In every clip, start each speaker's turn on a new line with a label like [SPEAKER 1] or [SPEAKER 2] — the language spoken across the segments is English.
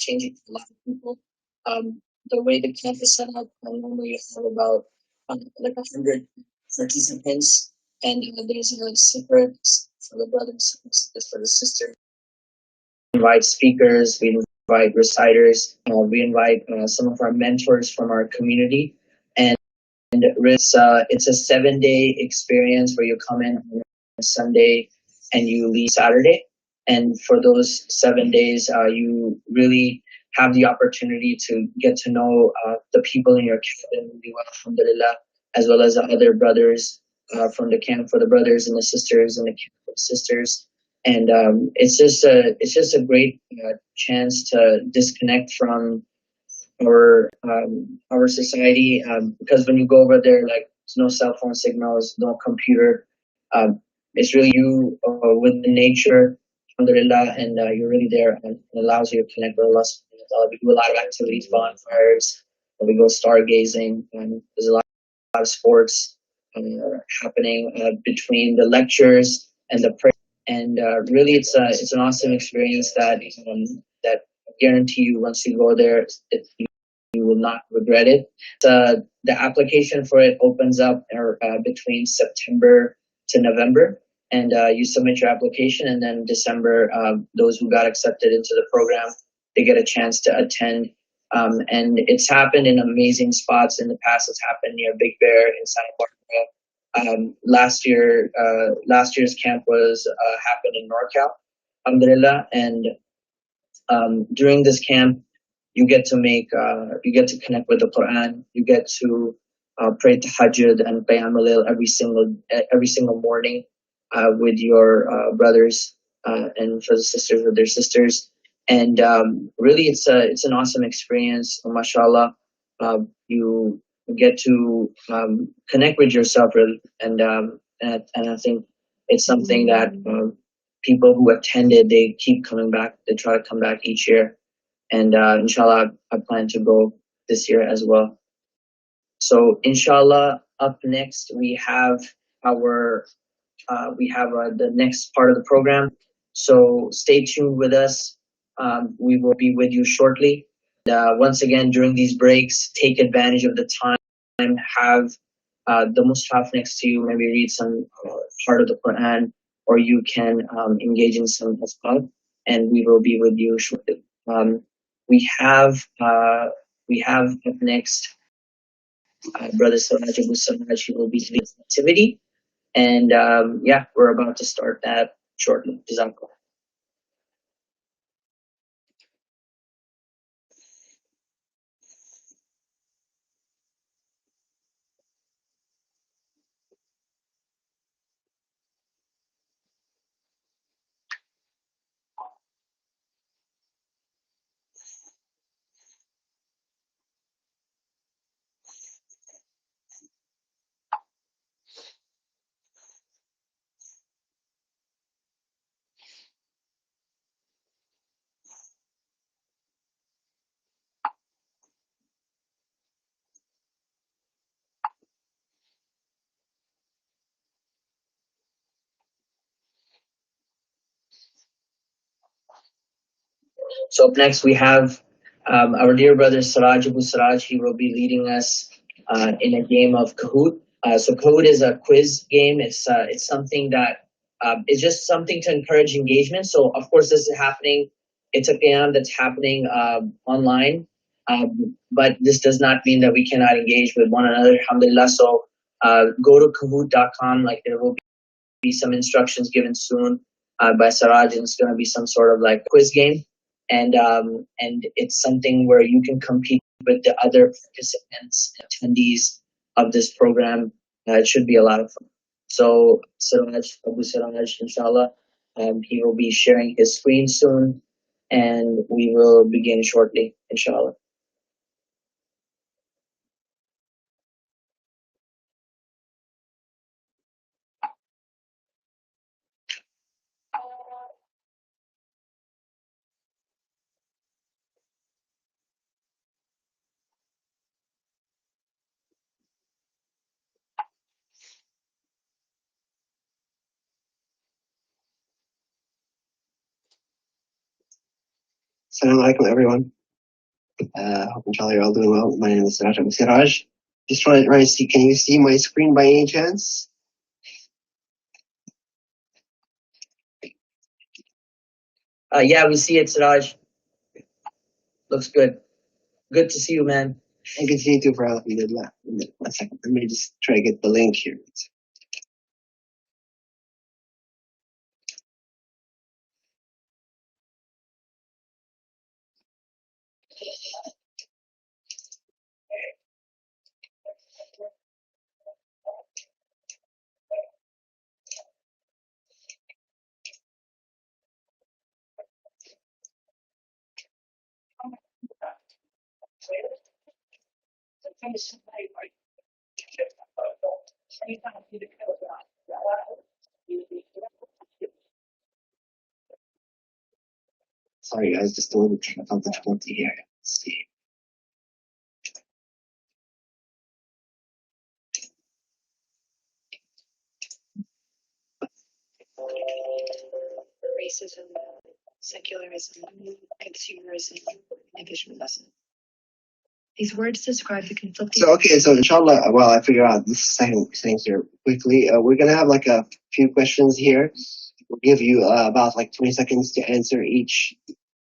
[SPEAKER 1] changing for a lot of people. The way the camp is set up, normally you have about like 100 participants, and there's a separate for the brothers, for the sisters. We invite speakers, we invite reciters, we invite some of our mentors from our community, and it's a 7 day experience where you come in on Sunday and you leave Saturday. And for those 7 days, you really have the opportunity to get to know the people in your camp, alhamdulillah, as well as the other brothers from the camp, for the brothers and the sisters and the camp for the sisters. And it's just a great chance to disconnect from our society, because when you go over there, like, there's no cell phone signals, no computer. It's really you with the nature, alhamdulillah, and you're really there, and it allows you to connect with Allah subhanahu wa ta'ala. We do a lot of activities, bonfires, we go stargazing, and there's a lot of sports happening between the lectures and the prayer. And really, it's an awesome experience that I guarantee you, once you go there, you will not regret it. The application for it opens up between September to November, and you submit your application, and then December, those who got accepted into the program, they get a chance to attend. And it's happened in amazing spots in the past. It's happened near Big Bear in Santa Barbara. Last year's camp was happened in NorCal, alhamdulillah. And during this camp, you get to connect with the Quran. You get to pray Tahajjud and Qiyam every single morning with your brothers, and for the sisters with their sisters. And really, it's an awesome experience. MashaAllah, you get to connect with yourself, really, and I think it's something that people who attended, they keep coming back. They try to come back each year. And inshallah, I plan to go this year as well. So inshallah, up next we have the next part of the program. So stay tuned with us. We will be with you shortly. Once again, during these breaks, take advantage of the time. Have the mushaf next to you. Maybe read some part of the Quran, or you can engage in some azkar, and we will be with you shortly. We have up next Brother Siraj Abu Siraj. He will be leading this activity, and we're about to start that shortly. Jazakallah. So up next we have our dear brother Siraj Abu Siraj. He will be leading us in a game of Kahoot. So Kahoot is a quiz game. It's something that is just something to encourage engagement. So of course this is happening. It's a Qiyam that's happening online, but this does not mean that we cannot engage with one another. Alhamdulillah. So go to Kahoot.com. Like, there will be some instructions given soon by Siraj, and it's going to be some sort of like quiz game. And it's something where you can compete with the other participants, attendees of this program. It should be a lot of fun. So Siraj, Abu Siraj, inshallah, he will be sharing his screen soon, and we will begin shortly, inshallah.
[SPEAKER 2] Assalamu alaikum, everyone. Hope inshallah you're all doing well. My name is Siraj. I'm Siraj. Just trying to see, can you see my screen by any chance?
[SPEAKER 1] Yeah, we see it, Siraj. Looks good. Good to see you, man.
[SPEAKER 2] And good to see you too, for we did left. 1 second. Let me just try to get the link here. Sorry guys, just a little technical difficulty here. Let's see.
[SPEAKER 3] Racism, secularism, consumerism, individualism. These words describe the conflicting.
[SPEAKER 2] So inshallah, well, I figure out this second thing here quickly. We're gonna have like a few questions here. We'll give you about like 20 seconds to answer each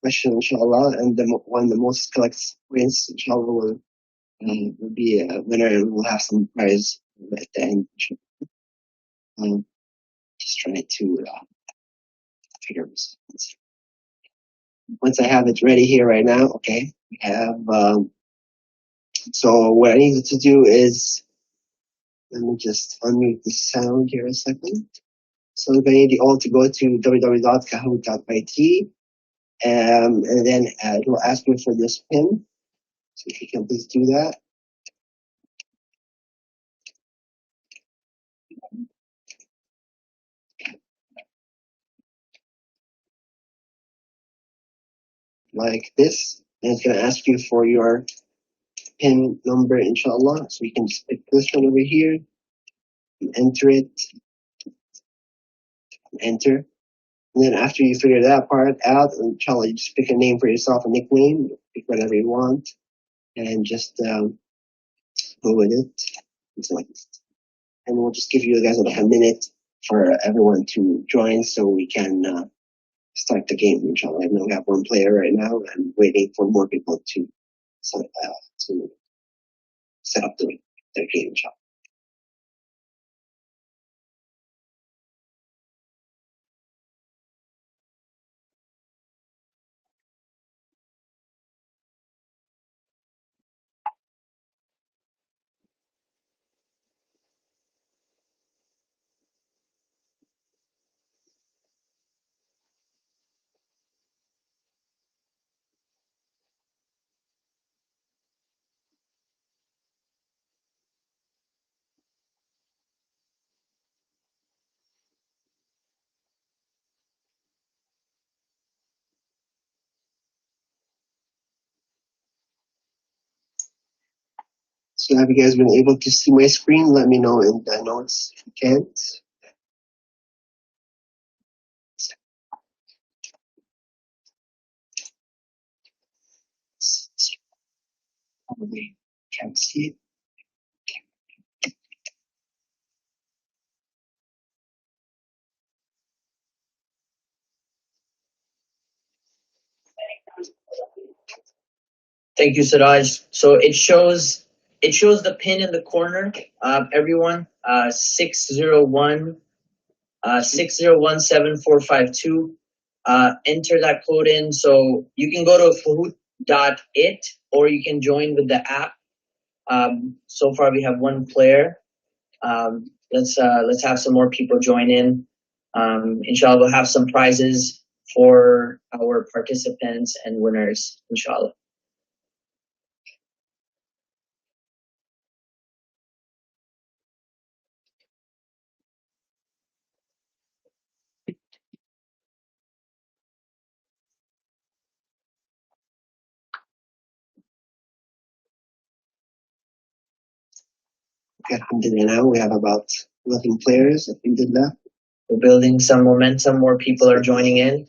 [SPEAKER 2] question, inshallah, and the one the most collects points, inshallah, will be a winner, and we'll have some prize at the end. Just trying to figure this. Once I have it ready here right now, okay, we have. So what I need to do is, let me just unmute the sound here a second. So I'm going to need you all to go to www.kahoot.it, and then it will ask you for this pin. So if you can please do that. Like this, and it's going to ask you for your pin number, inshallah. So you can just pick this one over here, and enter it, and enter. And then after you figure that part out, inshallah, you just pick a name for yourself, a nickname, pick whatever you want, and just go with it. And we'll just give you guys like a minute for everyone to join so we can start the game, inshallah. I know we have one player right now. I'm waiting for more people to set up their game, inshallah. So have you guys been able to see my screen? Let me know in the notes if you can't. Probably can't see it.
[SPEAKER 1] Thank you, Siraj. So it shows the pin in the corner. Everyone, 601 6017452. Enter that code in. So you can go to Kahoot.it or you can join with the app. So far we have one player. Let's have some more people join in. Inshallah, we'll have some prizes for our participants and winners, inshallah.
[SPEAKER 2] Okay, alhamdulillah, now we have about 11 players, alhamdulillah.
[SPEAKER 1] We're building some momentum. More people are joining in.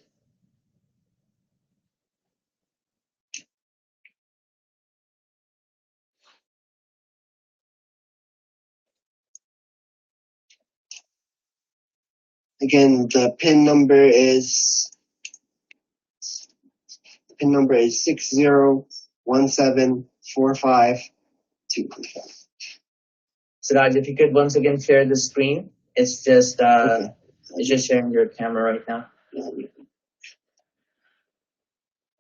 [SPEAKER 2] Again, the pin number is 60174522.
[SPEAKER 1] Siraj, if you could once again share the screen. It's just it's just sharing your camera right now.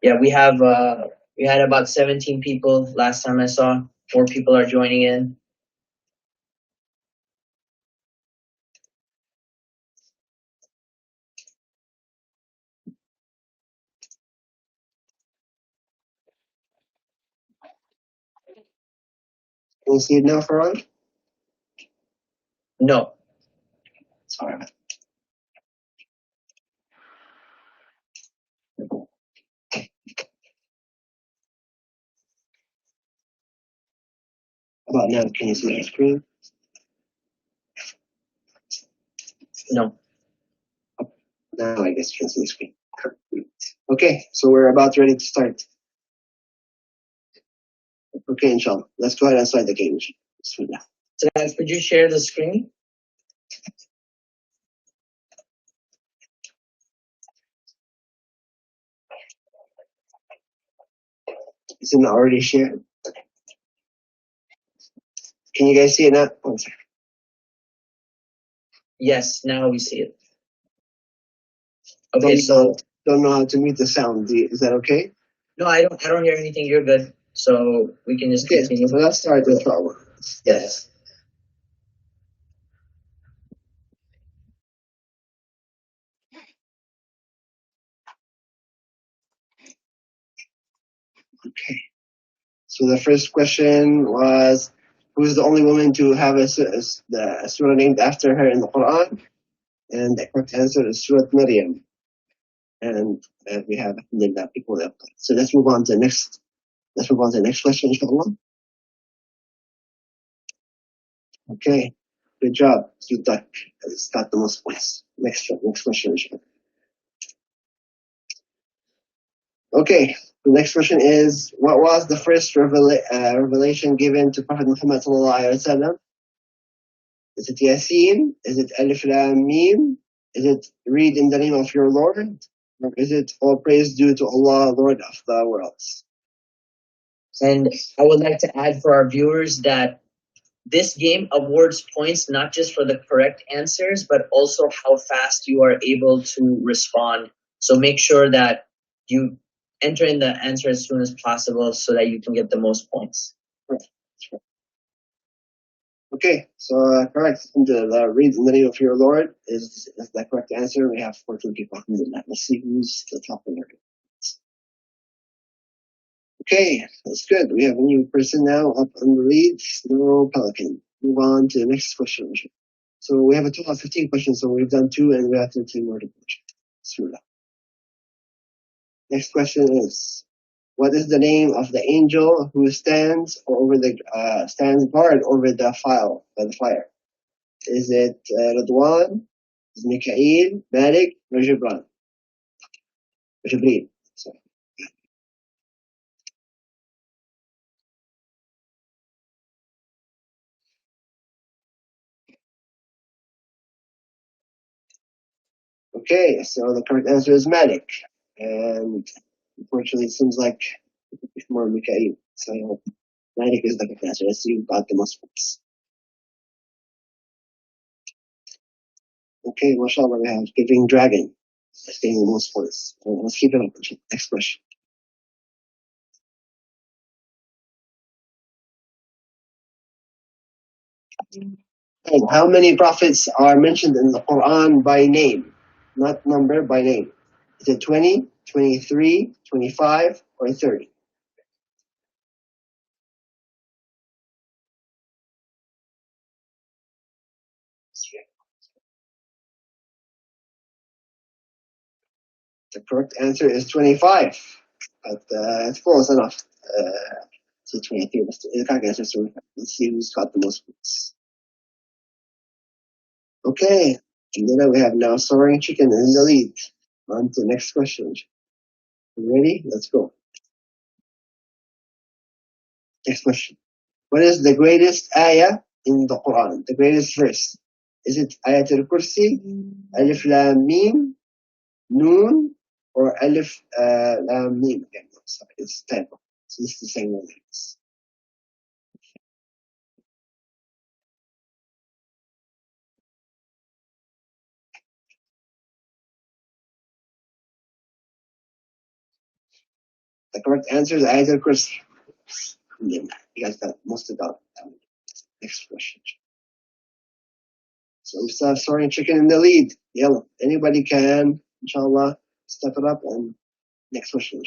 [SPEAKER 1] Yeah, we had about 17 people last time I saw. More people are joining in.
[SPEAKER 2] Can you see it now, Farhan?
[SPEAKER 1] No.
[SPEAKER 2] Sorry. About now, can you see the screen?
[SPEAKER 1] No.
[SPEAKER 2] Now I guess you can see the screen. Okay, so we're about ready to start. Okay, inshallah. Let's go ahead and start the game. Bismillah.
[SPEAKER 1] Siraj, could you share the screen?
[SPEAKER 2] Is it not already shared? Can you guys see it now? One second.
[SPEAKER 1] Yes, now we see it. Okay, so
[SPEAKER 2] Don't know how to mute the sound. Is that okay?
[SPEAKER 1] no, I don't hear anything. You're good. So we can just
[SPEAKER 2] Okay,
[SPEAKER 1] continue.
[SPEAKER 2] so let's start with inshallah.
[SPEAKER 1] Yes.
[SPEAKER 2] Okay. So the first question was, who is the only woman to have a surah named after her in the Quran? And the correct answer is Surah Maryam. And we have alhamdulillah people there. So let's move on to the next. Let's move on to the next question, inshallah. Okay, good job. Good luck. It's got the most points. Next question, inshallah. Okay, the next question is, what was the first revelation given to Prophet Muhammad sallallahu alaihi wasallam? Is it Yasin? Is it Alif Lam Mim? Is it read in the name of your Lord? Or is it all praise due to Allah, Lord of the worlds?
[SPEAKER 1] And I would like to add for our viewers that this game awards points not just for the correct answers, but also how fast you are able to respond. So make sure that you enter in the answer as soon as possible so that you can get the most points.
[SPEAKER 2] Okay, so correct. The read in the name of your Lord is the correct answer. We have 14 people. Let's see who's the top winner. Okay, that's good. We have a new person now up on the lead. No Pelican. Move on to the next question. So we have a total of 15 questions, so we've done 2 and we have 13 more to finish. Next question is, what is the name of the angel who stands guard over the fire? Is it Radwan, is it Mikael, Malik, or Jibril? Sorry. Okay, so the correct answer is Malik. And unfortunately, it seems like it's more Mikael. So I hope Malik is the correct answer. Let's see who got the most points. Okay, mashallah, we have Giving Dragon. That's getting the most points. Let's keep it up. Next question. And how many prophets are mentioned in the Quran by name? Not number, by name. Is it 20, 23, 25, or 30? The correct answer is 25. But it's close enough. To 23. The correct answer is 25. Let's see who's got the most points. Okay. And then we have now Soaring Chicken in the lead. On to the next question. You ready? Let's go. Next question. What is the greatest ayah in the Quran? The greatest verse? Is it Ayat al-Kursi, Alif Lam Mim, Noon, or Alif Lam Mim? Again, sorry, it's typo. So it's the same one. The correct answer is Ayat al-Kursi. You guys got most of that. Next question. So we still have Soaring and Chicken in the lead. Yalla, anybody can, inshallah, step it up and next question.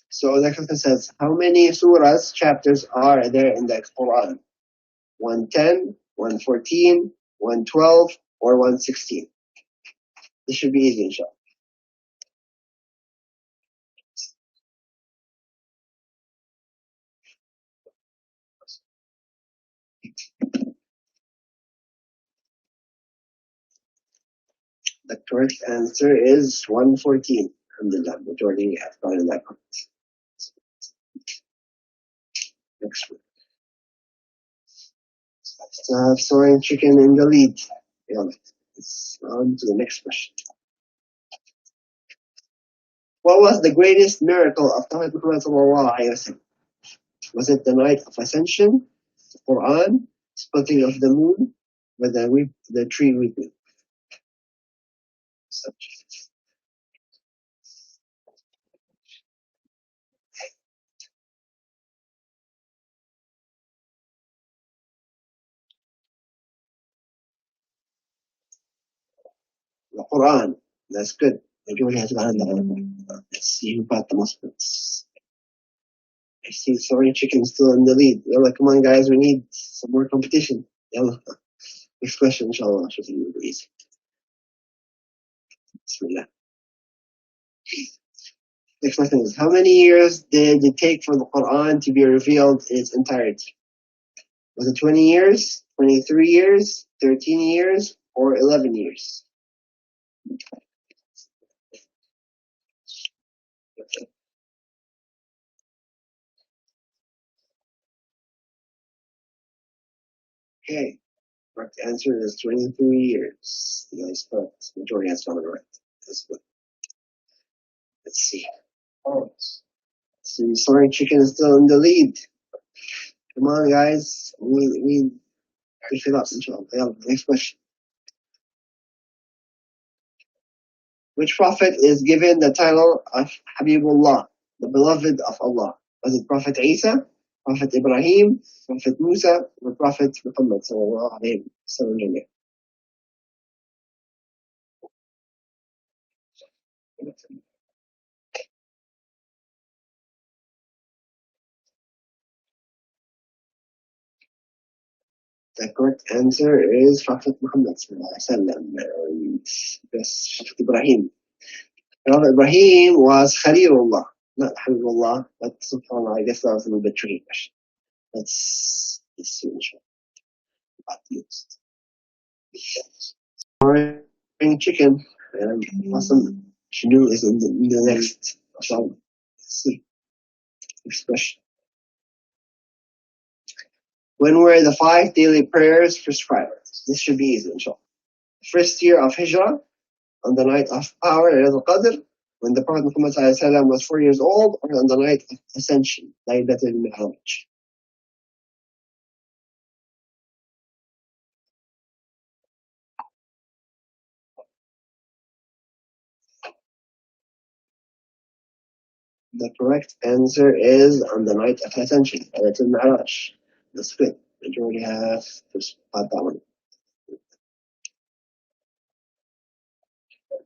[SPEAKER 2] So the question says, how many surahs, chapters are there in the Quran? 110, 114, 112, or 116? This should be easy, inshallah. The correct answer is 114. Alhamdulillah, majority have gotten that correct. Next one. So have Soaring Chicken in the lead. Yalla, let's on to the next question. What was the greatest miracle of Prophet Muhammad sallallahu alaihi wasallam? Was it the night of ascension, the Quran, splitting of the moon, or the tree weeping? The Quran. That's good. Majority has gotten that. Let's see who got the most points. I see Soaring Chicken still in the lead. Yalla, come on guys, we need some more competition. Yalla. Next question, inshallah, should be easy. Bismillah. Next question is, how many years did it take for the Quran to be revealed in its entirety? Was it 20 years, 23 years, 13 years, or 11 years? Okay, correct answer is 23 years. You guys correct. Majority has gotten it right. That's good. Let's see. Oh, so Soaring Chicken is still in the lead. Come on, guys. We push it up, inshallah. Yeah, next question. Which prophet is given the title of Habibullah, the beloved of Allah? Was it Prophet Isa, Prophet Ibrahim, Prophet Musa, or Prophet Muhammad sallallahu alayhi wa sallam? The correct answer is Prophet Muhammad sallallahu alayhi wa sallam. Yes, Prophet Ibrahim. Prophet Ibrahim was Khalilullah, not Habibullah, but subhanAllah, I guess that was a little bit tricky question. Let's see, inshallah. Got used. Soaring Chicken. Awesome. Shinu is in the next. So, let's see. Next question. When were the 5 daily prayers prescribed? This should be easy, inshallah. First year of Hijrah, on the night of power, Qadr, when the Prophet Muhammad was 4 years old, or on the night of Ascension, Laylat al-Mi'raj. The correct answer is on the night of Ascension, Laylat al-Mi'raj. That's good. Majority have got that one.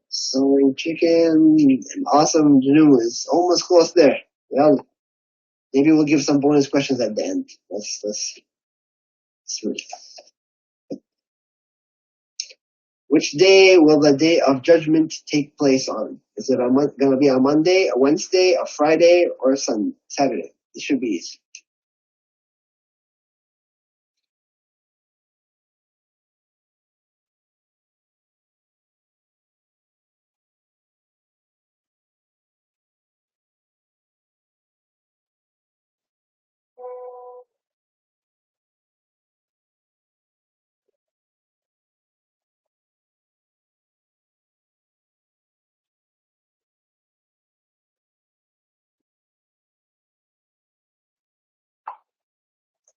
[SPEAKER 2] Soaring Chicken, awesome Janu is almost close there. Well, maybe we'll give some bonus questions at the end. Let's see. Which day will the day of judgment take place on? Is it going to be a Monday, a Wednesday, a Friday, or a Saturday? It should be easy.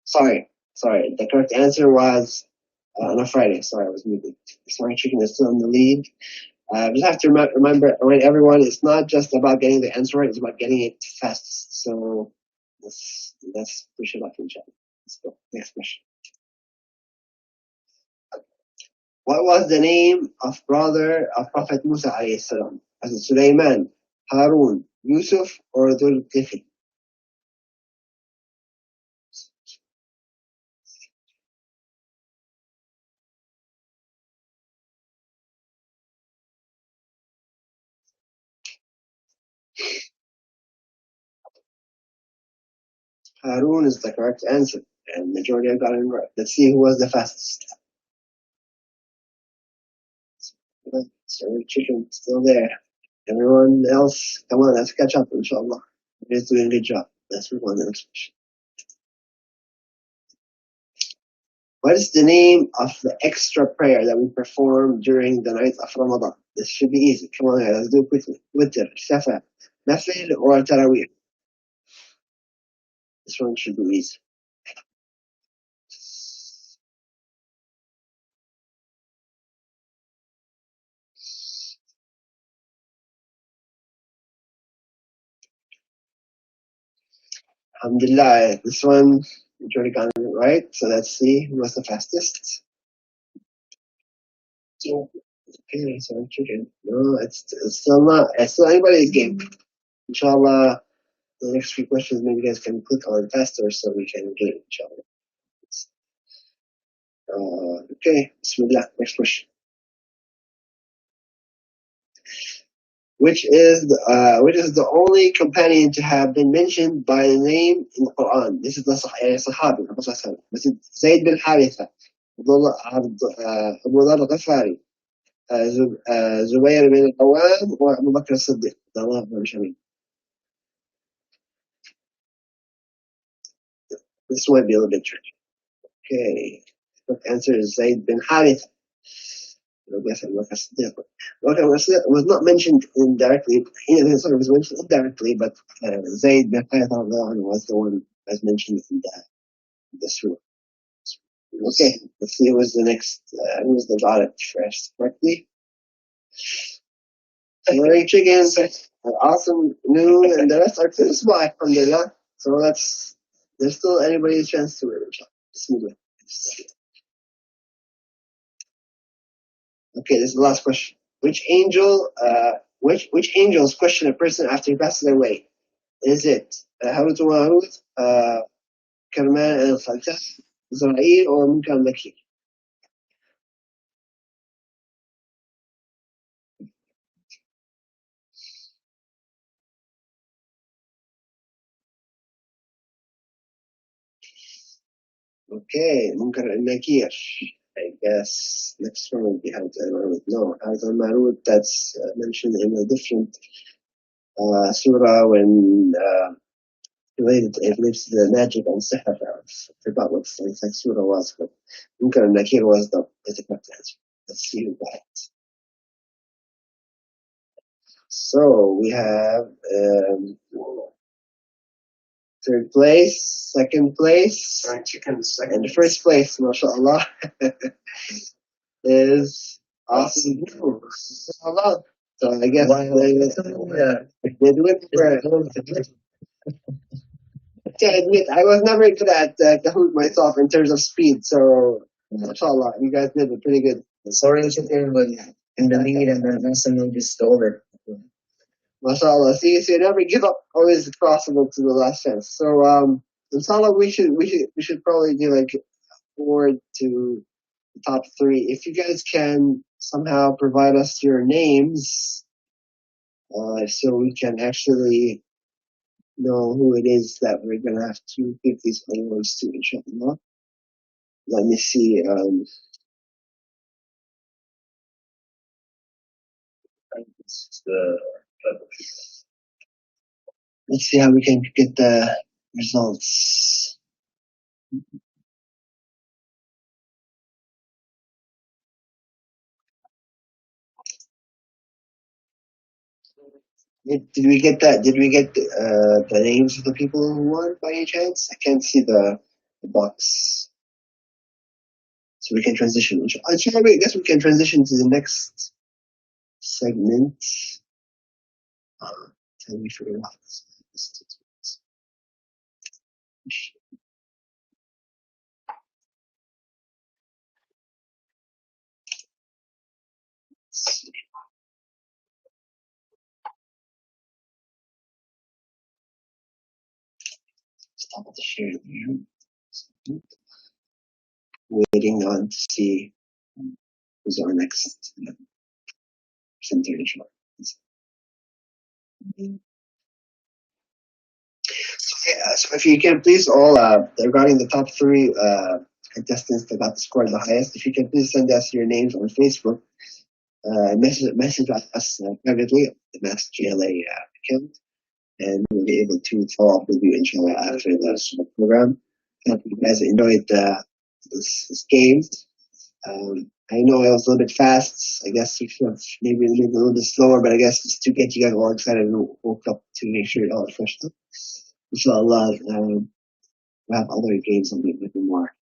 [SPEAKER 2] Sorry. The correct answer was on a Friday. Sorry, I was moving. Sorry, chicken is still in the lead. Just have to remind everyone, it's not just about getting the answer right, it's about getting it fast. So let's push it up in chat. Let's go. Next question. What was the name of brother of Prophet Musa alayhi salam? Was it Sulaiman, Harun, Yusuf, or Dhul Kifl? Harun is the correct answer, and majority have gotten it right. Let's see who was the fastest. So chicken still there. Everyone else, come on, let's catch up, inshallah. Everybody's doing a good job. Let's move on to the next question. What is the name of the extra prayer that we perform during the night of Ramadan? This should be easy. Come on, guys, let's do it quickly. Witr, Shafa, Nafil, or Taraweeh? This one should be easy. Alhamdulillah, this one, majority got it right. So let's see who was the fastest. Okay, so chicken. No, it's still not. It's still anybody's game. Inshallah, the next few questions, maybe you guys can click on faster so we can get it, inshallah. Okay, Bismillah, next question. Which is the only companion to have been mentioned by the name in the Quran? This is the Sahabi, Masjid Zayd bin Haritha, Abu Dhar al-Ghafari, Zubayr bin al-Awam, or Abu Bakr as-Siddiq. This might be a little bit tricky. Okay, the answer is Zayd bin Haritha. I guess Abu Bakr as-Siddiq. Was not mentioned indirectly. It was mentioned indirectly, but Zayd bin Haritha was the one as mentioned in the surah. Okay, let's see who was the next. Who was the got it first correctly? Morning chickens, awesome noon, and the rest are to the spot. Alhamdulillah. So there's still anybody's chance to win. Bismillah. Okay, this is the last question. Which angels question a person after he passes away? Is it Harut wa Marut, Karman and Khaltah, Israel, or Munkar and Nakir? Okay, Munkar and Nakir. I guess next one will be Harut and Marut. No, Harut and Marut, that's mentioned in a different surah when related, it relates to the magic and sihr. I forgot what the exact surah was, but Munkar and Nakir was the correct answer. Let's see who got it. So we have third place, second place, and the first place, mashallah, is awesome. Mashallah. So I guess they do it for I admit, I was never good at Kahoot myself in terms of speed, so mashallah, you guys did it pretty good.
[SPEAKER 1] Sorry, chicken was in the lead, and then Nassim just over.
[SPEAKER 2] Mashallah, see, so you never give up. Always possible to the last chance. So, inshallah, we should probably do like forward to the top three. If you guys can somehow provide us your names, so we can actually know who it is that we're gonna have to give these awards to, inshallah. Let me see. Let's see how we can get the results. Did we get that? Did we get the names of the people who won by any chance? I can't see the the box. So we can transition. I guess we can transition to the next segment. Tell me figure out this. Stop the share here. Waiting on to see who's our next presenter. So if you can please all, regarding the top three contestants that got scored the highest, if you can please send us your names on Facebook, message us privately at the Mass GLA account, and we'll be able to follow up with you inshallah after the program. Hope you guys enjoyed this game. I know I was a little bit fast. I guess maybe a little bit slower, but I guess just to get you guys all excited and woke up to make sure you're all fresh up. Inshallah, we'll have other games a little bit more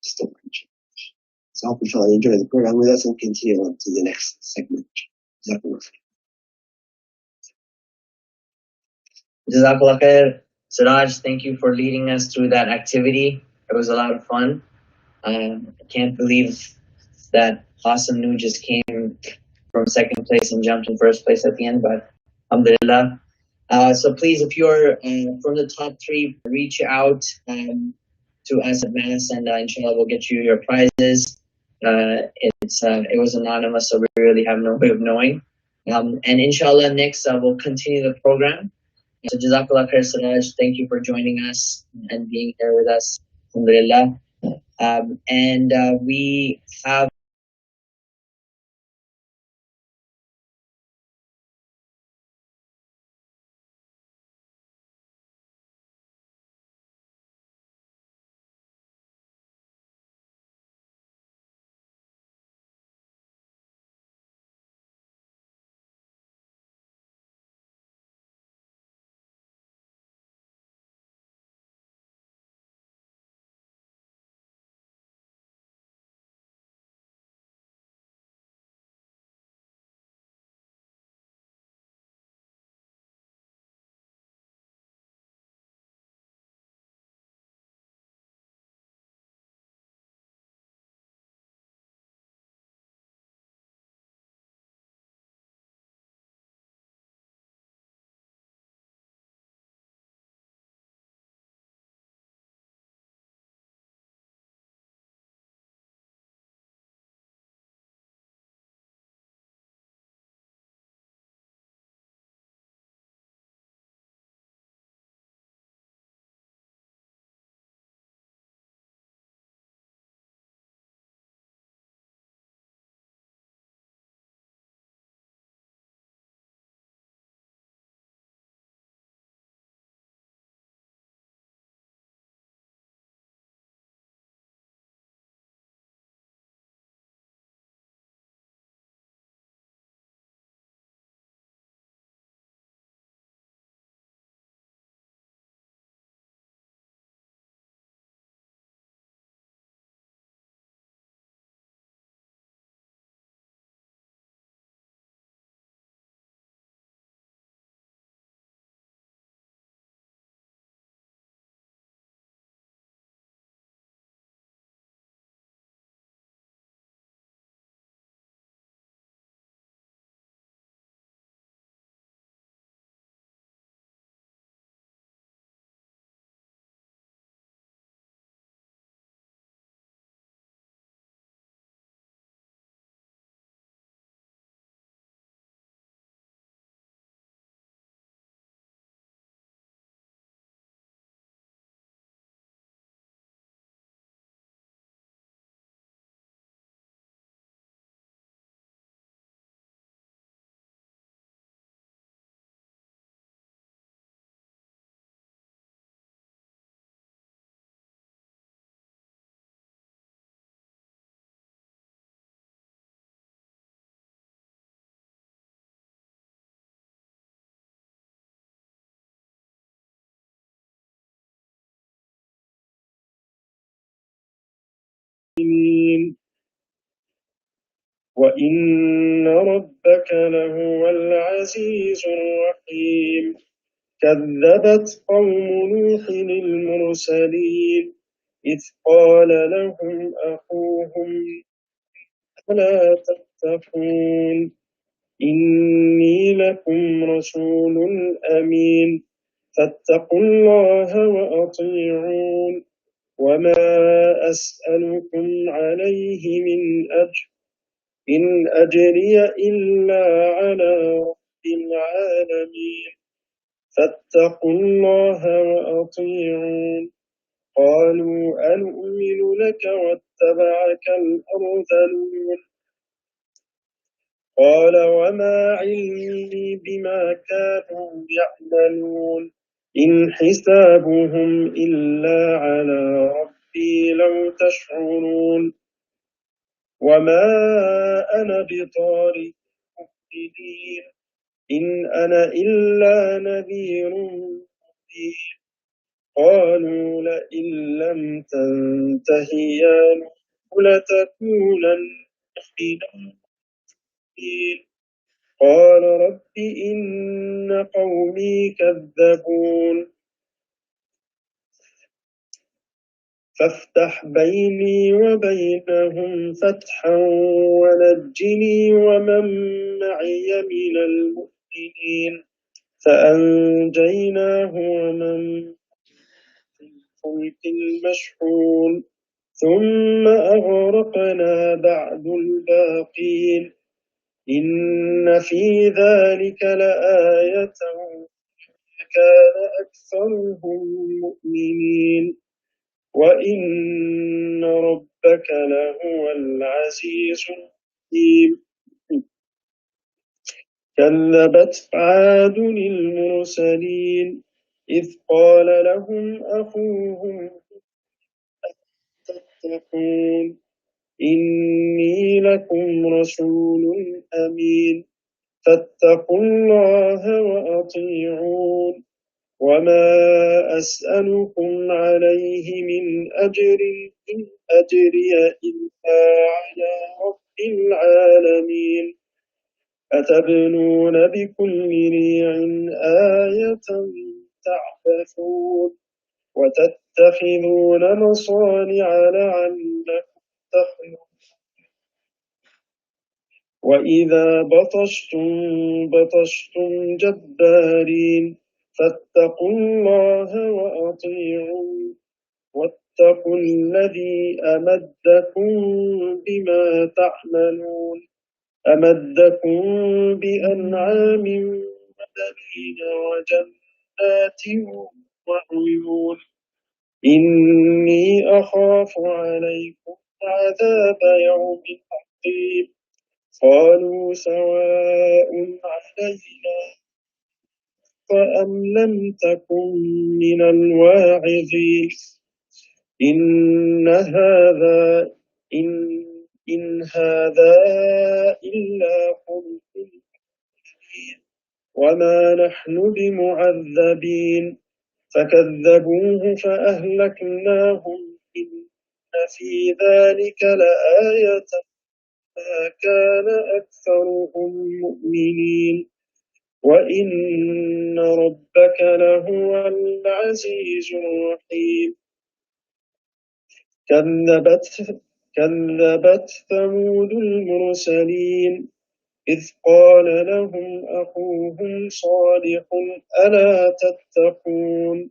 [SPEAKER 2] storage. So I hope you enjoy the program with us and continue on to the next segment.
[SPEAKER 1] Jazakallah khair. Siraj, thank you for leading us through that activity. It was a lot of fun. I can't believe that Awesome New just came from second place and jumped in first place at the end, but alhamdulillah. So please, if you're from the top three, reach out to us at Mass, and inshallah we'll get you your prizes. It was anonymous, so we really have no way of knowing. And inshallah next we'll continue the program. So Jazakallah khair Siraj, thank you for joining us and being here with us. Alhamdulillah. And we have
[SPEAKER 4] المؤمنين وإن ربك لهو العزيز الرحيم كذبت قوم نوح المرسلين إذ قال لهم أخوهم ألا تتقون إني لكم رسول أمين فاتقوا الله وأطيعون وما أسألكم عليه من أجر إن أجري إلا على رب العالمين فاتقوا الله وأطيعون قالوا أنؤمن لك واتبعك الأرذلون قال وما علمي بما كانوا يعملون إن حسابهم إلا على ربي لو تشعرون وما أنا بطارد المؤمنين إن أنا إلا نذير مبين قالوا لئن لم تنته يا نوح لتكونن من المخزين قال رب إن قومي كذبون فافتح بيني وبينهم فتحا ونجني ومن معي من المؤمنين فأنجيناه ومن في الفلك المشحون ثم أغرقنا بعد الباقين إن في ذلك لآية كان أكثرهم مؤمنين وإن ربك لهو العزيز الرحيم كذبت عاد المرسلين إذ قال لهم أخوهم تتقون إني لكم رسول أمين فاتقوا الله وأطيعون وما أسألكم عليه من أجر إن أجري إلا على رب العالمين أتبنون بكل ريع آية تعبثون وتتخذون مصانع لعلكم تخلقون وإذا بطشتم جبارين فاتقوا الله وأطيعون واتقوا الذي أمدكم بما تعملون أمدكم بأنعام وبنين وجنات وعيون إني أخاف عليكم عذاب يوم عظيم قالوا سواء علينا أم لم تكن من الواعظين إن هذا إلا خلق الأولين وما نحن بمعذبين فكذبوه فأهلكناهم إن في ذلك لآية ما كان أكثرهم مؤمنين وإن ربك لهو العزيز الرحيم كذبت ثمود المرسلين إذ قال لهم أخوهم صالح ألا تتقون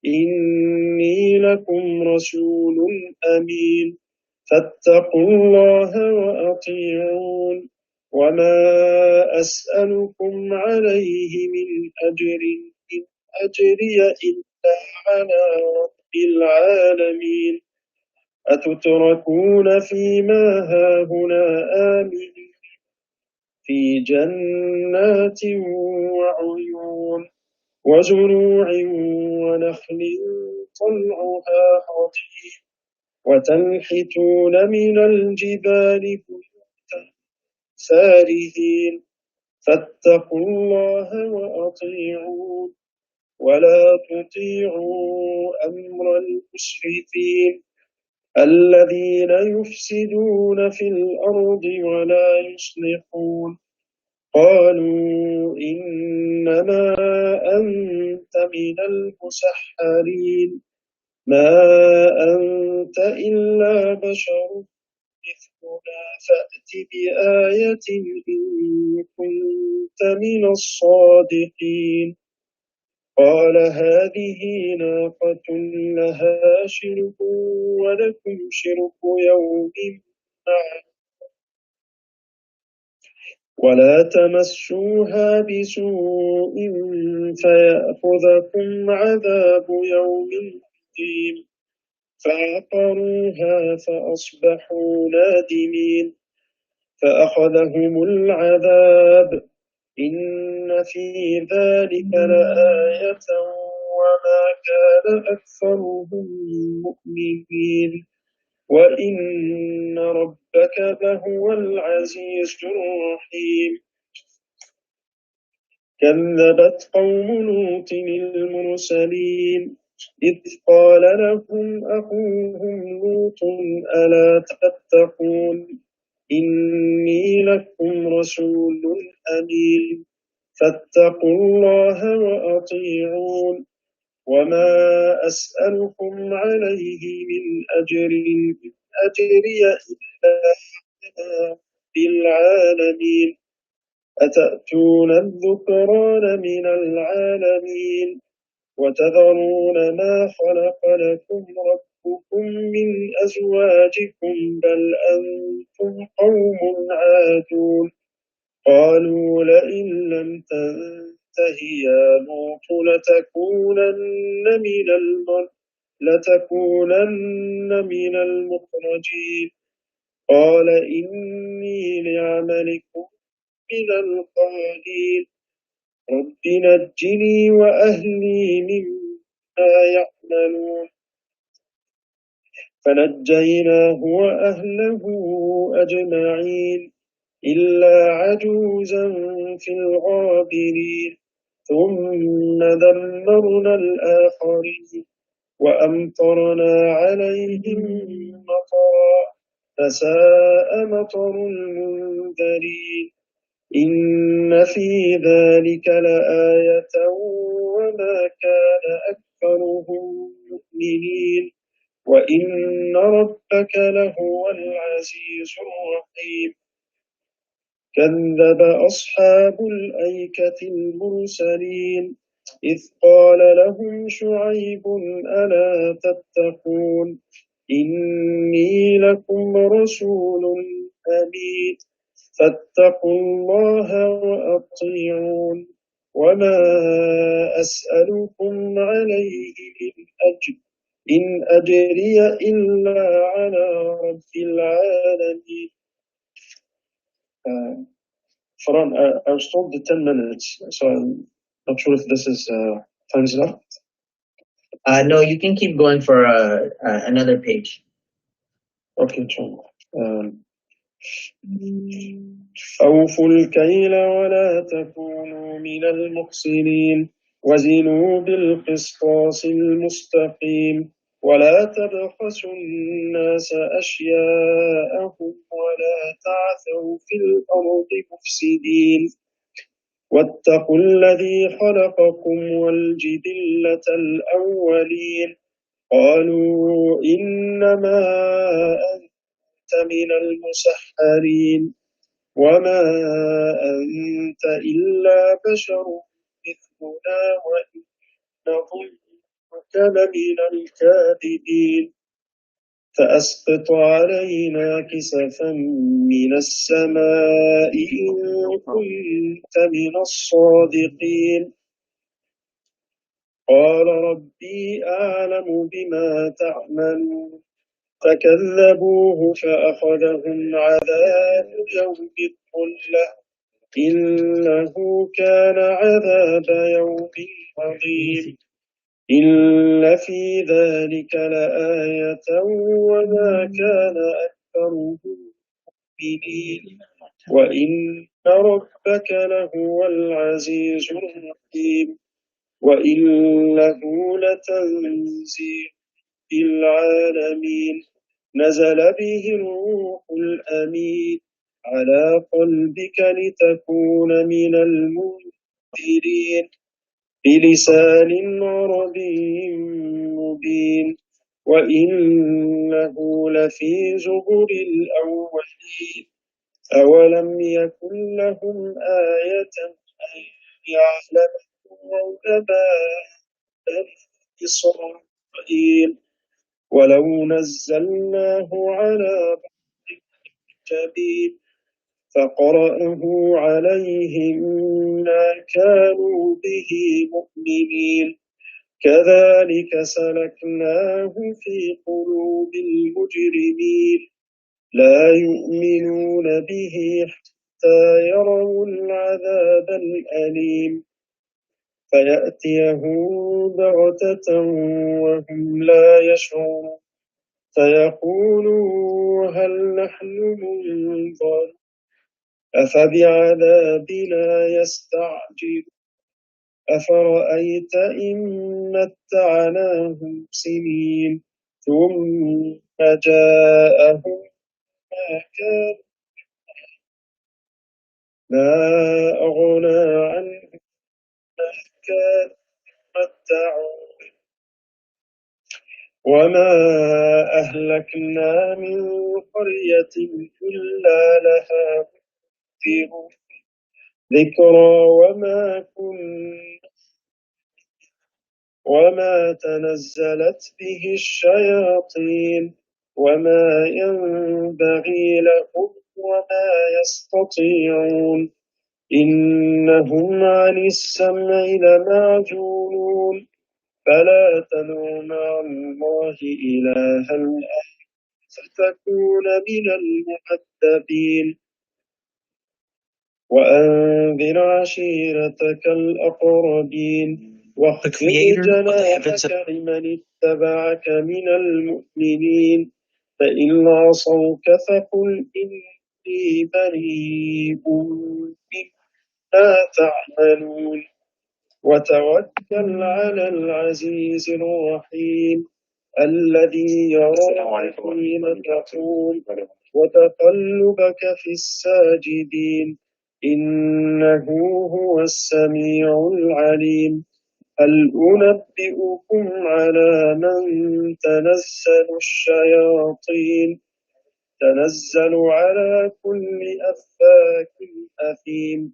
[SPEAKER 4] إني لكم رسول أمين فاتقوا الله وأطيعون وما أسألكم عليه من أجر إن أجري إلا على رب العالمين أتتركون فيما هاهنا آمنين في جنات وعيون وزروع ونخل طلعها هضيم وتنحتون من الجبال بيوتا فارهين فاتقوا الله وأطيعون ولا تطيعوا أمر المسرفين الذين يفسدون في الأرض ولا يصلحون قالوا إنما أنت من المسحرين ما أنت إلا بشر مثلنا فأت بآية إن كنت من الصادقين قال هذه ناقة لها شرب ولكم شرب يوم معلوم ولا تمسوها بسوء فيأخذكم عذاب يوم عظيم فعقروها فأصبحوا نادمين فأخذهم العذاب إن في ذلك لآية وما كان أكثرهم مؤمنين وإن ربك لهو العزيز الرحيم كذبت قوم لوط المرسلين إذ قال لهم أخوهم لوط ألا تتقون إني لكم رسول أمين فاتقوا الله وأطيعون وما أسألكم عليه من أجر إن أجري إلا على العالمين أتأتون الذكران من العالمين وتذرون ما خلق لكم ربكم من أزواجكم بل أنتم قوم عادون قالوا لئن لم تنته يا لوط لتكونن من المخرجين قال إني لعملكم من القالين رب نجني وأهلي مما يعملون فنجيناه وأهله أجمعين إلا عجوزا في الغابرين ثم دمرنا الآخرين وأمطرنا عليهم مطرا فساء مطر المنذرين إن في ذلك لآية وما كان أكثرهم مؤمنين وإن ربك لهو العزيز الرحيم كذب أصحاب الأيكة المرسلين إذ قال لهم شعيب ألا تتقون إني لكم رسول أمين فاتقوا الله وأطيعون وما أسألكم عليه من أجر إن أجري إلا على رب العالمين. Faran, I was told the 10 minutes, so I'm not sure if this is time's up.
[SPEAKER 1] No, you can keep going for another page.
[SPEAKER 4] Okay, sure. أوفوا الكيل ولا تكونوا من المخسرين وزنوا بالقسطاس المستقيم ولا تبخسوا الناس أشياءهم ولا تعثوا في الأرض مفسدين واتقوا الذي خلقكم والجبلة الأولين قالوا إنما أنت من المسحرين وما أنت إلا بشر مثلنا وإن ظنك لمن الكاذبين فأسقط علينا كسفا من السماء إن كنت من الصادقين قال ربي أعلم بما تعملون فكذبوه فأخذهم عذاب يوم الظلة إنه كان عذاب يوم عظيم إن في ذلك لآية وما كان أكثرهم مؤمنين وإن ربك لهو العزيز الرحيم وإنه لتنزيل العالمين نزل به الروح الأمين على قلبك لتكون من المنذرين بلسان عربي مبين وإنه لفي زبر الأولين أولم يكن لهم آية أن يعلمه علماء بني إسرائيل ولو نزلناه على بعض الجبين فقرأه عليهم ما كانوا به مؤمنين كذلك سلكناه في قلوب المجرمين لا يؤمنون به حتى يروا العذاب الأليم فيأتيهم بغتة وهم لا يشعرون فيقولوا هل نحن منظرون أفبعذابنا يستعجلون أفرأيت إن متعناهم سنين ثم جاءهم ما كان ما أغنى عنهم ما كانوا يمتعون وما أهلكنا من قرية إلا لها منذرون ذكرى وما تنزلت به الشياطين وما ينبغي لهم وما يستطيعون إنهم عن السمع لمعزولون فلا تدع مع الله إلها آخر فتكون من المعذبين وأنذر عشيرتك الأقربين واخفض جناحك لمن اتبعك من المؤمنين فإن عصوك فقل إني بريء مما تعملون وتوكل على العزيز الرحيم الذي يراك حين تقوم وتقلبك في الساجدين إنه هو السميع العليم هل أنبئكم على من تنزل الشياطين تنزل على كل أفاك أثيم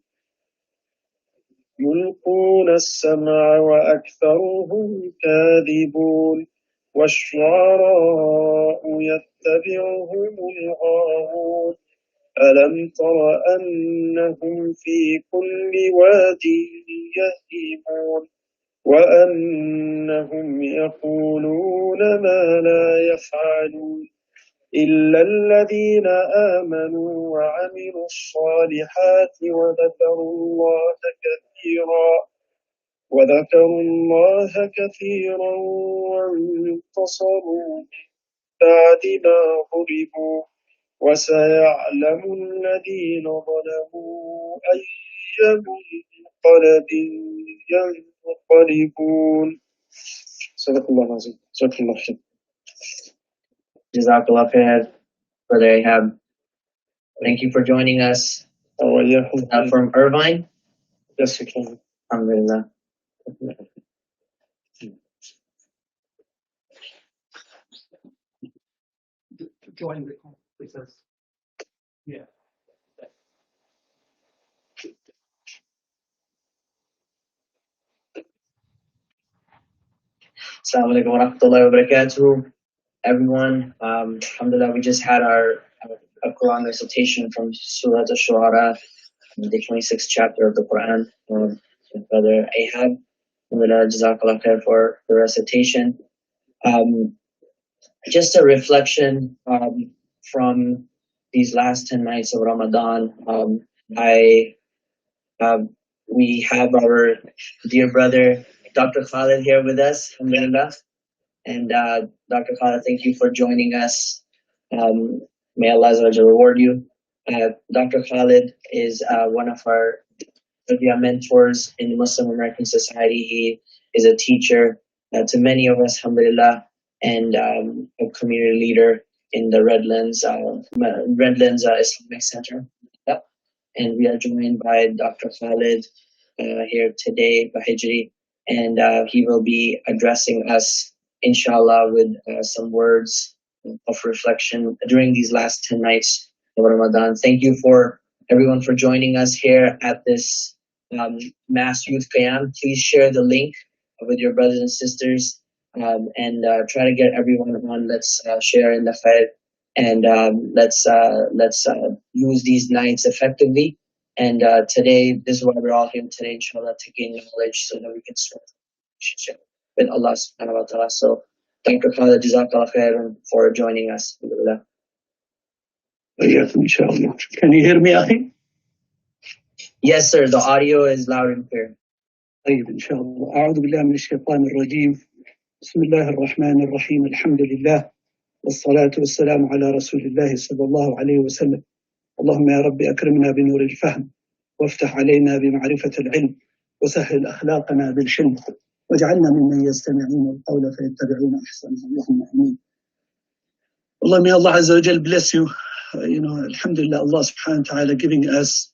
[SPEAKER 4] يلقون السمع وأكثرهم كاذبون والشعراء يتبعهم الغاوون ألم تر أنهم في كل واد يهيمون وأنهم يقولون ما لا يفعلون إلا الذين آمنوا وعملوا الصالحات وذكروا الله كثيرا وانتصروا بعد ما ضربوا وسيعلم الذين ظلموا أي منقلب ينقلبون صدق الله العظيم صدق الله العظيم
[SPEAKER 1] Jazakallah khair, Brother Ahab. Thank you for joining us from Irvine.
[SPEAKER 4] Yes, you can.
[SPEAKER 1] Alhamdulillah.
[SPEAKER 5] Join the call, please. Yeah.
[SPEAKER 1] Assalamu alaikum wa rahmatullahi wa barakatuh. Everyone, alhamdulillah, we just had our Quran recitation from Surah Al-Shu'ara, the 26th chapter of the Quran. Brother Ahab, alhamdulillah, jazakallah khair for the recitation. Just a reflection from these last 10 nights of Ramadan. We have our dear brother, Dr. Khalid, here with us, alhamdulillah. And Dr. Khalid, thank you for joining us. May Allah Azza wa Jalla reward you. Dr. Khalid is one of our mentors in the Muslim American Society. He is a teacher to many of us, alhamdulillah, and a community leader. in the Redlands Islamic Center. And we are joined by Dr. Khalid here today, Bahijri, and he will be addressing us, inshallah, with some words of reflection during these last 10 nights of Ramadan. Thank you for everyone for joining us here at this Mass Youth Qiyam. Please share the link with your brothers and sisters and try to get everyone on. Let's share in the khair and let's use these nights effectively. And today, this is why we're all here today, inshallah, to gain knowledge so that we can strengthen the relationship with Allah subhanahu wa ta'ala. So, Dr. Khalid, jazakallah khairan for joining us.
[SPEAKER 6] Can you hear me, Akhi?
[SPEAKER 1] Yes, sir. The audio is loud and clear.
[SPEAKER 6] طيب إن شاء الله. أعوذ بالله من الشيطان الرجيم. بسم الله الرحمن الرحيم. الحمد لله والصلاة والسلام على رسول الله صلى الله عليه وسلم. اللهم يا رب أكرمنا بنور الفهم وافتح علينا بمعرفة العلم وسهل أخلاقنا بالحلم واجعلنا ممن يستمعون القول فيتبعون أحسنه. اللهم آمين. Allah, may Allah Azza wa Jal bless you. Alhamdulillah, Allah subhanahu wa ta'ala giving us,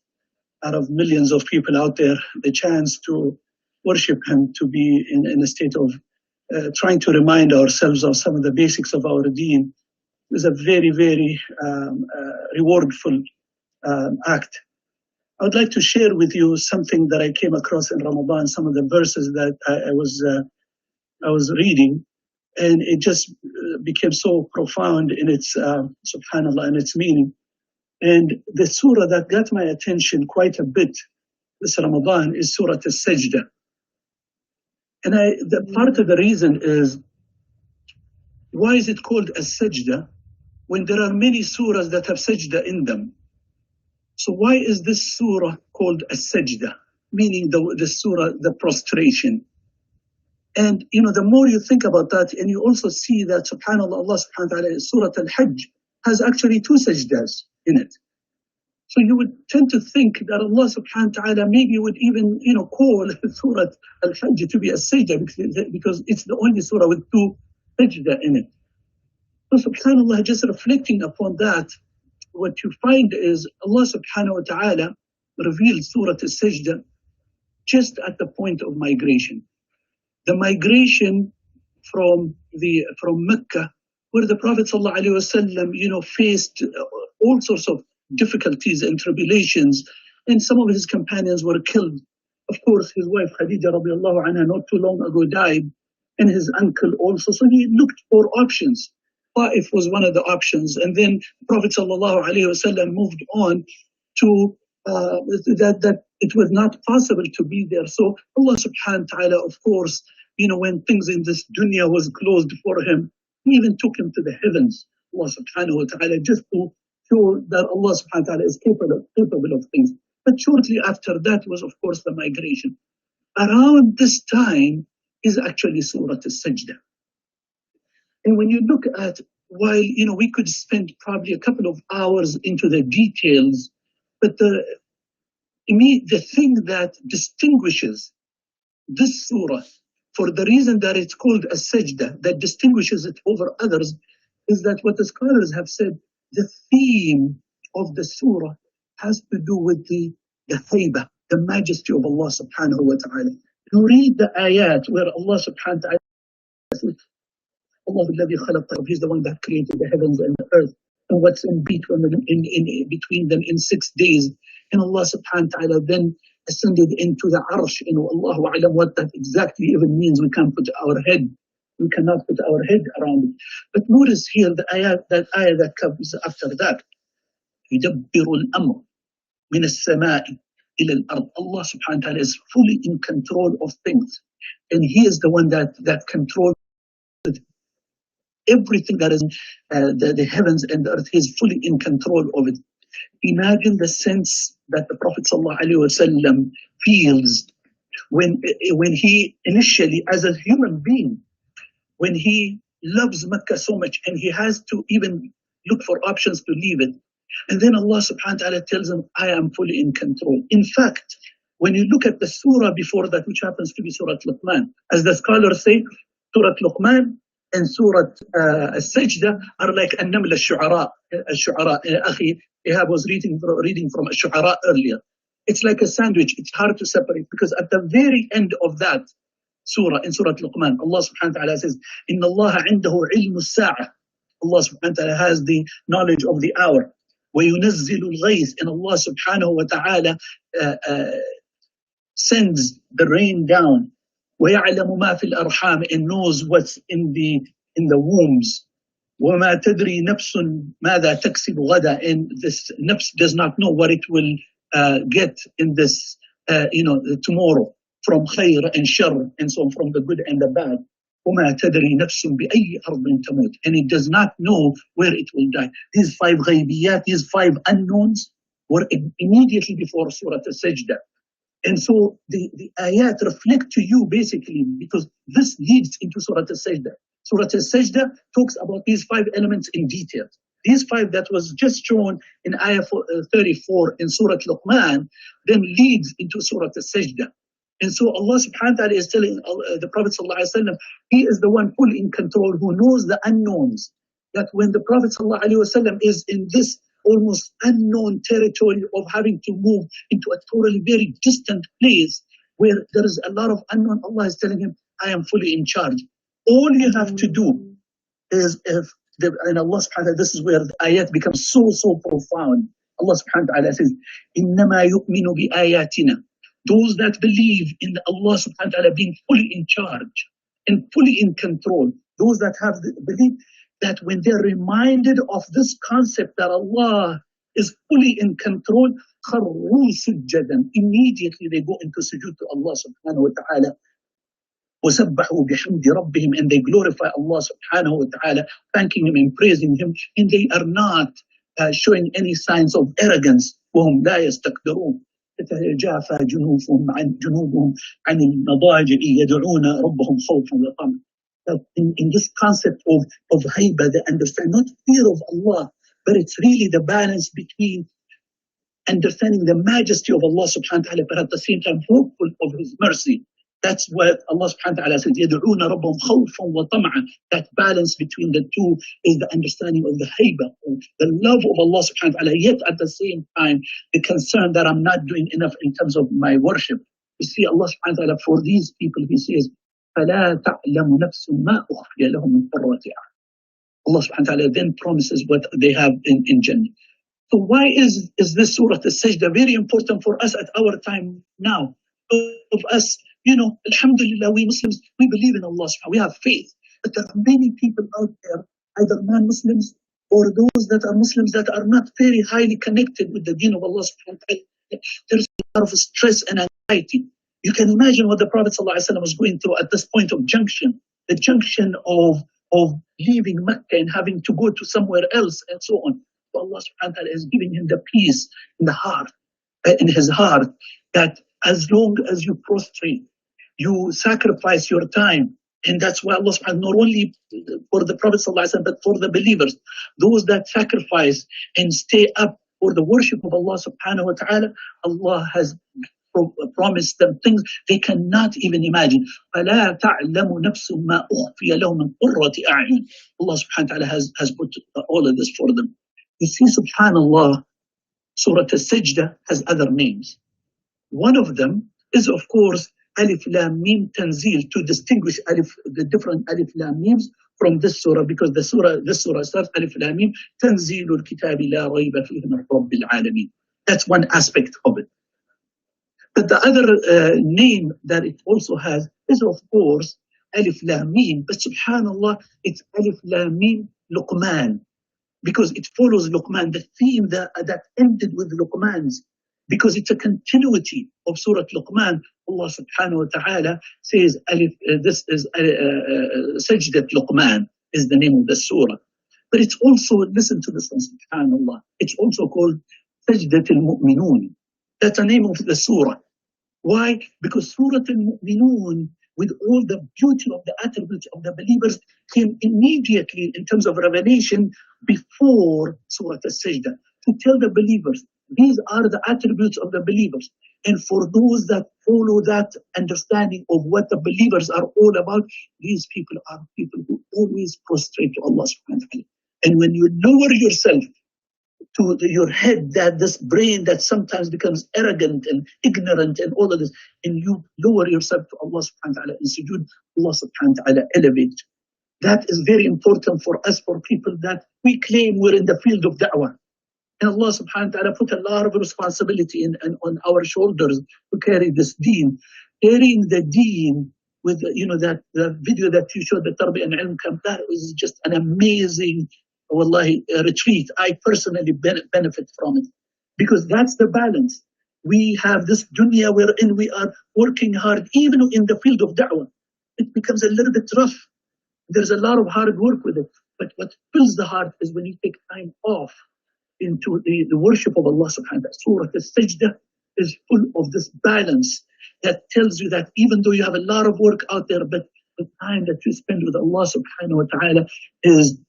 [SPEAKER 6] out of millions of people out there, the chance to worship Him, to be in a state of trying to remind ourselves of some of the basics of our deen is a very, very rewardful act. I would like to share with you something that I came across in Ramadan, some of the verses that I was reading, and it just became so profound in its, subhanAllah, in its meaning. And the surah that got my attention quite a bit this Ramadan is Surah Al-Sajdah. And the part of the reason is, why is it called Al-Sajdah when there are many surahs that have sajdah in them? So why is this surah called Al-Sajdah, meaning the surah, the prostration? And the more you think about that, and you also see that subhanAllah, Allah subhanahu wa ta'ala, Surah Al-Hajj has actually 2 sajdas in it. So you would tend to think that Allah subhanahu wa ta'ala maybe would even, call Surah Al-Hajj to be a sajdah because it's the only surah with 2 sajdah in it. So subhanAllah, just reflecting upon that, what you find is Allah subhanahu wa ta'ala revealed Surah Al-Sajdah just at the point of migration. The migration from Mecca, where the Prophet sallallahu alaihi wasallam, faced all sorts of difficulties and tribulations, and some of his companions were killed. Of course, his wife Khadija radiallahu anha not too long ago died, and his uncle also. So he looked for options. Ta'if was one of the options, and then Prophet sallallahu alaihi wasallam moved on to that it was not possible to be there. So Allah subhanahu wa ta'ala, of course, when things in this dunya was closed for him, he even took him to the heavens, Allah subhanahu wa ta'ala, just to show that Allah subhanahu wa ta'ala is capable of things. But shortly after that was, of course, the migration. Around this time is actually Surah Al-Sajdah. And when you look at, while, we could spend probably a couple of hours into the details, but the thing that distinguishes this surah, for the reason that it's called a sajdah, that distinguishes it over others, is that what the scholars have said, the theme of the surah has to do with the haybah, the majesty of Allah subhanahu wa ta'ala. You read the ayat where Allah subhanahu wa ta'ala says, Allah alladhi khalaq, He's the one that created the heavens and the earth and what's in between them in 6 days. And Allah subhanahu wa ta'ala then ascended into the arsh. Allahu a'lam what that exactly even means. We cannot put our head around it. But notice here the ayah that comes after that. يدبر الأمر من السماء إلى الأرض. Allah subhanahu wa ta'ala is fully in control of things. And He is the one that controls everything that is the heavens and the earth. He is fully in control of it. Imagine the sense that the Prophet ﷺ feels when he initially, as a human being, when he loves Mecca so much and he has to even look for options to leave it. And then Allah subhanahu wa ta'ala tells him, I am fully in control. In fact, when you look at the surah before that, which happens to be Surah Luqman, as the scholars say, Surah Luqman in Surah Al-Sajda are like النمل الشعراء. أخي Ihab was reading from Al-Shu'ara earlier. It's like a sandwich. It's hard to separate because at the very end of that surah, in Surah Luqman, Allah subhanahu wa ta'ala says, إِنَّ اللَّهَ عِنْدَهُ عِلْمُ السَّاعَةِ. Allah subhanahu wa ta'ala has the knowledge of the hour. وَيُنَزِّلُ الْغَيْثِ. And Allah subhanahu wa ta'ala sends the rain down. وَيَعْلَمُ مَا فِي الْأَرْحَامِ. And knows what's in the wombs. وَمَا تَدْرِي نَفْسٌ مَاذَا تَكْسِبُ غَدًا. And this nafs does not know what it will get in this, tomorrow, from khayr and shar, and so on, from the good and the bad. وَمَا تَدْرِي نَفْسٌ بِأَيِّ أَرْضٍ تَمُوتُ. And it does not know where it will die. These 5 ghaybiyat, these 5 unknowns were immediately before Surah Al-Sajda. And so the ayat reflect to you basically, because this leads into Surah Al-Sajda. Surah Al-Sajda talks about these 5 elements in detail. These 5 that was just shown in ayah 34 in Surah Luqman, then leads into Surah Al-Sajda. And so Allah subhanahu wa ta'ala is telling the Prophet sallallahu alaihi wasallam, he is the one fully in control, who knows the unknowns. That when the Prophet sallallahu alaihi wasallam is in this almost unknown territory of having to move into a totally very distant place where there is a lot of unknown, Allah is telling him, I am fully in charge. All you have to do is, and Allah subhanahu wa ta'ala, this is where the ayat becomes so profound. Allah subhanahu wa ta'ala says, إِنَّمَا يُؤْمِنُ بِآيَاتِنَا. Those that believe in Allah subhanahu wa ta'ala being fully in charge and fully in control, those that have the belief that when they're reminded of this concept that Allah is fully in control, خَرُّوا سُجَّدًا. Immediately they go into sujood to Allah subhanahu wa ta'ala. وَسَبَّحُوا بِحَمْدِ رَبِّهِمْ. And they glorify Allah subhanahu wa ta'ala, thanking Him and praising Him. And they are not showing any signs of arrogance. وَهُمْ لَا يَسْتَكْبِرُونَ. تتجافى جنوبهم عن المضاجع يدعون ربهم خوفا وطمعا. In this concept of haiba, they understand not fear of Allah, but it's really the balance between understanding the majesty of Allah subhanahu wa ta'ala, but at the same time hopeful of His mercy. That's what Allah subhanahu wa ta'ala said, يَدْعُونَ رَبَّهُمْ خَوْفًا وَطَمَعًا. That balance between the two is the understanding of the haiba, the love of Allah subhanahu wa ta'ala, yet at the same time, the concern that I'm not doing enough in terms of my worship. You see, Allah subhanahu wa ta'ala, for these people, He says, فَلَا تَعْلَمُ نَفْسٌ مَا أُخْفِيَ لَهُم مِّن قُرَّةِ أَعْيُنٍ. Allah subhanahu wa ta'ala then promises what they have in Jannah. So why is this Surah Al-Sajda very important for us at our time now? Of us, alhamdulillah, we Muslims, we believe in Allah, we have faith. But there are many people out there, either non-Muslims or those that are Muslims that are not very highly connected with the deen of Allah subhanahu wa ta'ala. There's a lot of stress and anxiety. You can imagine what the Prophet ﷺ was going through at this point of junction, the junction of leaving Mecca and having to go to somewhere else and so on. So Allah subhanahu wa ta'ala is giving him the peace in the heart, in his heart, that as long as you prostrate, you sacrifice your time. And that's why Allah subhanahu wa ta'ala, not only for the Prophet ﷺ, but for the believers, those that sacrifice and stay up for the worship of Allah subhanahu wa ta'ala, Allah has promised them things they cannot even imagine. فَلَا تَعْلَمُ نَفْسٌ مَا أُخْفِيَ لَهُم مِّن قُرَّةِ أَعْيُنٍ. Allah subhanahu wa ta'ala has put all of this for them. You see, subhanallah, Surah Al-Sajda has other names. One of them is, of course, Alif Lam Mim Tanzil, to distinguish the different Alif Lam Mims from this surah, because this surah starts Alif Lam Mim Tanzilul Kitabi La Rayba Fihi Min Rabbil Alameen. That's one aspect of it. But the other name that it also has is, of course, Alif Lam Mim. But subhanallah, it's Alif Lam Mim Luqman, because it follows Luqman, the theme that ended with Luqman's. Because it's a continuity of Surah Luqman. Allah subhanahu wa ta'ala says, this is Sajdat Luqman is the name of the surah. But it's also, listen to this one, subhanallah, it's also called Sajdat al-Mu'minun. That's the name of the surah. Why? Because Surah al-Mu'minun, with all the beauty of the attributes of the believers, came immediately in terms of revelation before Surah Al-Sajda, to tell the believers, these are the attributes of the believers. And for those that follow that understanding of what the believers are all about, these people are people who always prostrate to Allah subhanahu wa ta'ala. And when you lower yourself to your head, that this brain that sometimes becomes arrogant and ignorant and all of this, and you lower yourself to Allah subhanahu wa ta'ala in sujood, Allah subhanahu wa ta'ala elevates. That is very important for us, for people that we claim we're in the field of da'wah. And Allah subhanahu wa ta'ala put a lot of responsibility on our shoulders to carry this deen. Carrying the deen with, that the video that you showed, the Tarbiyah and Ilm camp, that was just an amazing, wallahi, retreat. I personally benefit from it. Because that's the balance. We have this dunya wherein we are working hard, even in the field of da'wah. It becomes a little bit rough. There's a lot of hard work with it. But what fills the heart is when you take time off into the worship of Allah subhanahu wa ta'ala. Surah Al-Sajdah is full of this balance that tells you that even though you have a lot of work out there, but the time that you spend with Allah subhanahu wa ta'ala is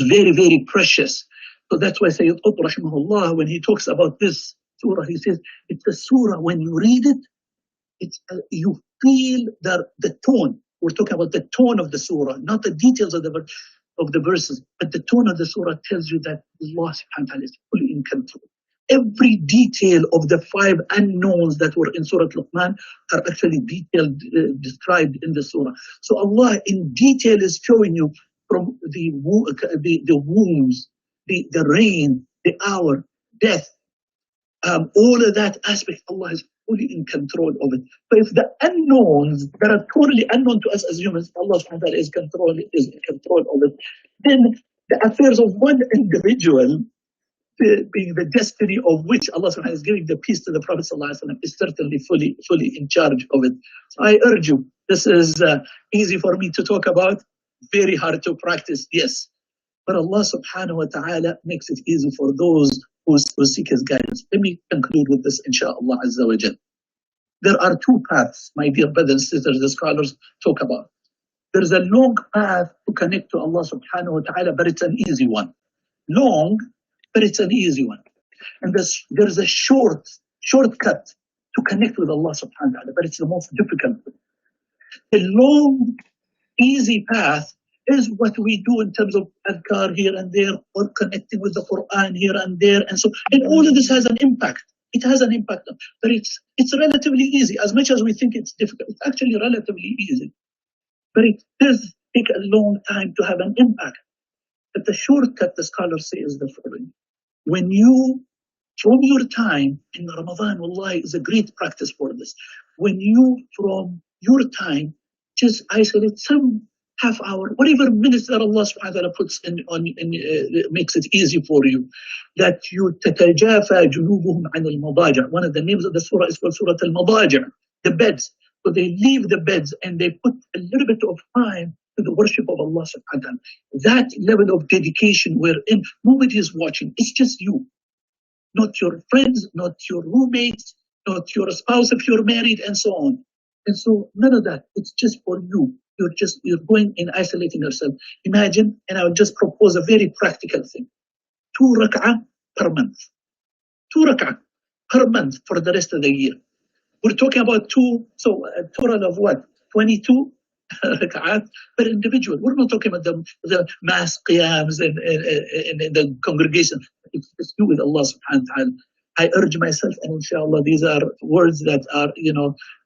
[SPEAKER 6] very, very precious. So that's why Sayyid Qutb rahimahullah, when he talks about this surah, he says, it's a surah, when you read it, you feel the tone. We're talking about the tone of the surah, not the details of the verses, but the tone of the surah tells you that Allah subhanahu wa ta'ala is fully in control. Every detail of the 5 unknowns that were in Surah Luqman are actually detailed, described in the surah. So Allah in detail is showing you from the wombs, the rain, the hour, death, all of that aspect, Allah is fully in control of it. So if the unknowns that are totally unknown to us as humans, Allah subhanahu wa ta'ala is in control of it, then the affairs of one individual, being the destiny of which Allah subhanahu wa ta'ala is giving the peace to the Prophet sallallahu alaihi wasallam, is certainly fully in charge of it. So I urge you, this is easy for me to talk about, very hard to practice, yes. But Allah subhanahu wa ta'ala makes it easy for those who seek His guidance. Let me conclude with this, inshaAllah azza wa jal. There are 2 paths, my dear brothers and sisters, the scholars talk about. There's a long path to connect to Allah subhanahu wa ta'ala, but it's an easy one. Long, but it's an easy one. And there's a shortcut to connect with Allah subhanahu wa ta'ala, but it's the most difficult. The long, easy path is what we do in terms of adhkar here and there, or connecting with the Quran here and there, and so, and all of this has an impact. It has an impact, but it's relatively easy. As much as we think it's difficult, it's actually relatively easy. But it does take a long time to have an impact. But the shortcut, the scholars say, is the following. When you, from your time in Ramadan, wallahi, is a great practice for this. When you, from your time, just isolate some half hour, whatever minutes that Allah subhanahu wa ta'ala puts makes it easy for you, that you تتجافى جنوبهم عن المضاجع. One of the names of the surah is called Surah Al-Madaja, the beds. So they leave the beds and they put a little bit of time to the worship of Allah subhanahu wa ta'ala. That level of dedication wherein nobody is watching, it's just you. Not your friends, not your roommates, not your spouse if you're married, and so on. And so none of that, it's just for you. You're going and isolating yourself. Imagine, and I would just propose a very practical thing. 2 rak'ah per month. 2 rak'ah per month for the rest of the year. We're talking about 2, so a total of what? 22 rak'at per individual. We're not talking about the mass qiyams and the congregation. It's just you with Allah subhanahu wa ta'ala. I urge myself, and inshallah, these are words that are,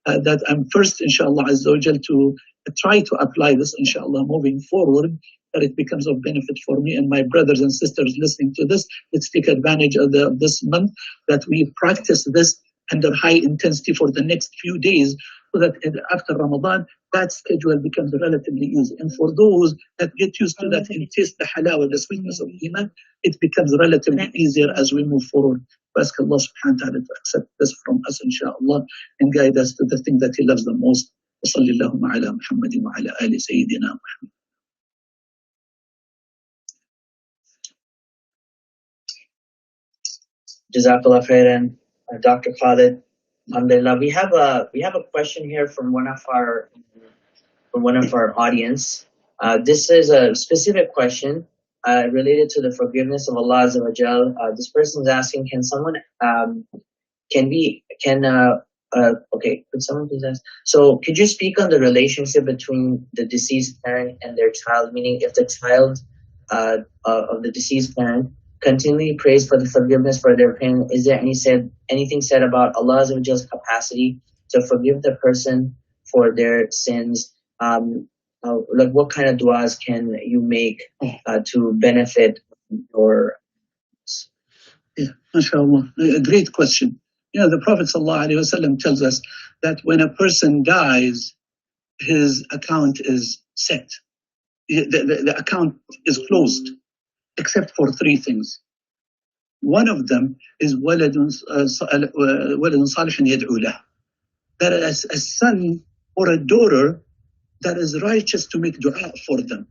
[SPEAKER 6] that I'm first, inshallah, azza wa jal, to try to apply this, inshallah, moving forward, that it becomes of benefit for me and my brothers and sisters listening to this. Let's take advantage of this month that we practice this under high intensity for the next few days, so that after Ramadan, that schedule becomes relatively easy. And for those that get used to that and taste the halawa, the sweetness of Iman, it becomes relatively easier as we move forward. Ask Allah subhanahu wa ta'ala to accept this from us, inshallah, and guide us to the thing that He loves the most. وصلى اللهم على محمد وعلى آل سيدنا محمد.
[SPEAKER 1] Jazakallah khairan, Dr. Khalid. Alhamdulillah. We have a question here from one of our audience. This is a specific question related to the forgiveness of Allah Azza wa Jal. This person is asking, can okay, could someone please ask? So, could you speak on the relationship between the deceased parent and their child? Meaning, if the child of the deceased parent continually prays for the forgiveness for their parent, is there anything said about Allah's capacity to forgive the person for their sins? Like, what kind of du'as can you make to benefit your?
[SPEAKER 6] Yeah, mashallah. A great question. The Prophet ﷺ tells us that when a person dies, his account is set. The account is closed, except for three things. One of them is وَلَدٌ صَالِحٌ يَدْعُو لَهُ. That is a son or a daughter that is righteous to make dua for them.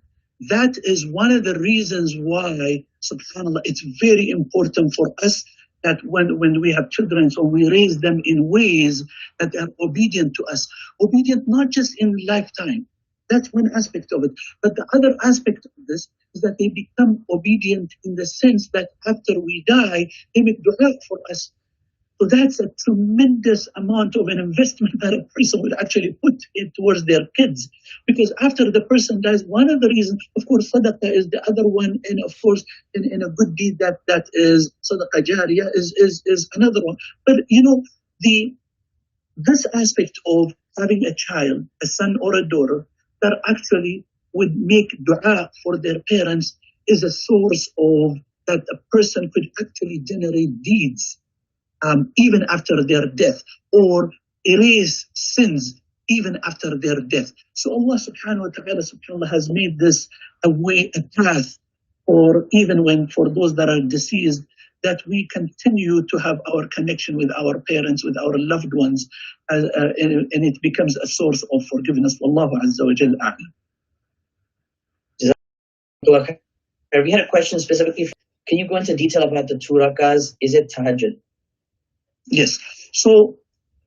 [SPEAKER 6] That is one of the reasons why, subhanAllah, it's very important for us that when we have children, so we raise them in ways that are obedient to us. Obedient not just in lifetime. That's one aspect of it. But the other aspect of this is that they become obedient in the sense that after we die, they make dua for us. So that's a tremendous amount of an investment that a person would actually put in towards their kids. Because after the person dies, one of the reasons, of course, sadaqah is the other one, and of course, in a good deed that is sadaqah jariyah is another one. But this aspect of having a child, a son or a daughter, that actually would make dua for their parents is a source of that a person could actually generate deeds even after their death, or erase sins even after their death. So Allah subhanahu wa ta'ala has made this a path, or even for those that are deceased, that we continue to have our connection with our parents, with our loved ones, and it becomes a source of forgiveness. Wallahu azza wa jal a'lam.
[SPEAKER 1] We had a question specifically. Can you go into detail about the 2 rakahs? Is it tahajjud?
[SPEAKER 6] Yes. So,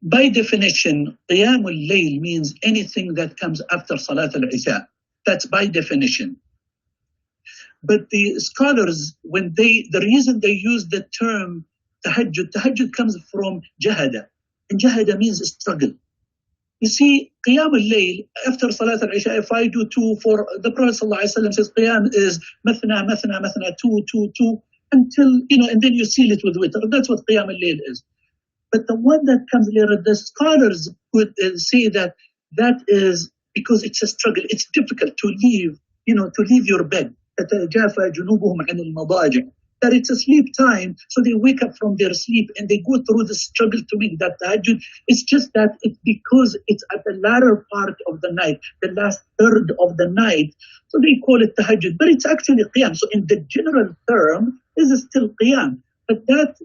[SPEAKER 6] by definition, Qiyam al-Layl means anything that comes after Salat al-Isha. That's by definition. But the scholars, the reason they use the term tahajjud comes from jahada. And jahada means struggle. You see, Qiyam al-Layl, after Salat al-Isha, if I do 2, for the Prophet ﷺ says Qiyam is mathna, 2, until, and then you seal it with witr. That's what Qiyam al-Layl is. But the one that comes later, the scholars would say that is because it's a struggle. It's difficult to leave, to leave your bed. That it's a sleep time, so they wake up from their sleep and they go through the struggle to make that tahajjud. It's just that it's because it's at the latter part of the night, the last third of the night, so they call it tahajjud. But it's actually qiyam. So in the general term, this is still qiyam. But that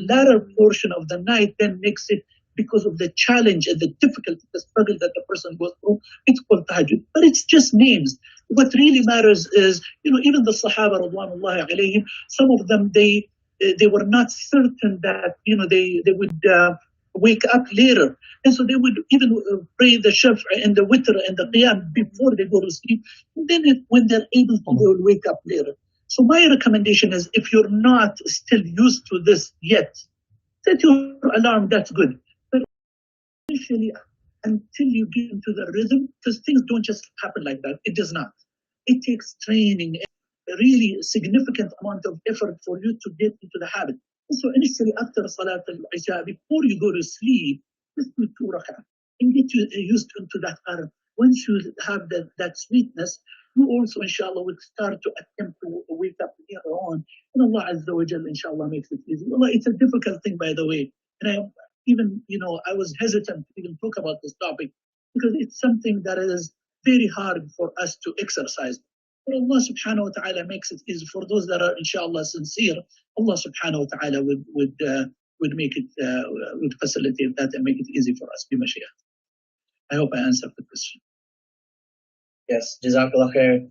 [SPEAKER 6] latter portion of the night then makes it, because of the challenge and the difficulty, the struggle that the person goes through, it's called tahajjud. But it's just names. What really matters is, even the Sahaba, radwanullahi alayhim, some of them, they were not certain that, they would wake up later. And so they would even pray the shaf' and the witr and the qiyam before they go to sleep. And then when they're able to, they will wake up later. So my recommendation is, if you're not still used to this yet, set your alarm, that's good. But initially, until you get into the rhythm, because things don't just happen like that. It does not. It takes training, a really significant amount of effort for you to get into the habit. And so initially, after Salat al-Isha, before you go to sleep, just do 2 rak'ah and get used to that arab. Once you have that sweetness, you also, inshallah, will start to attempt to wake up later on. And Allah Azza wa Jal, inshallah, makes it easy. Allah, it's a difficult thing, by the way. And I was hesitant to even talk about this topic because it's something that is very hard for us to exercise. But Allah subhanahu wa ta'ala makes it easy for those that are, inshallah, sincere. Allah subhanahu wa ta'ala would make it, would facilitate that and make it easy for us. I hope I answered the question.
[SPEAKER 1] Yes, Jazakallah khair,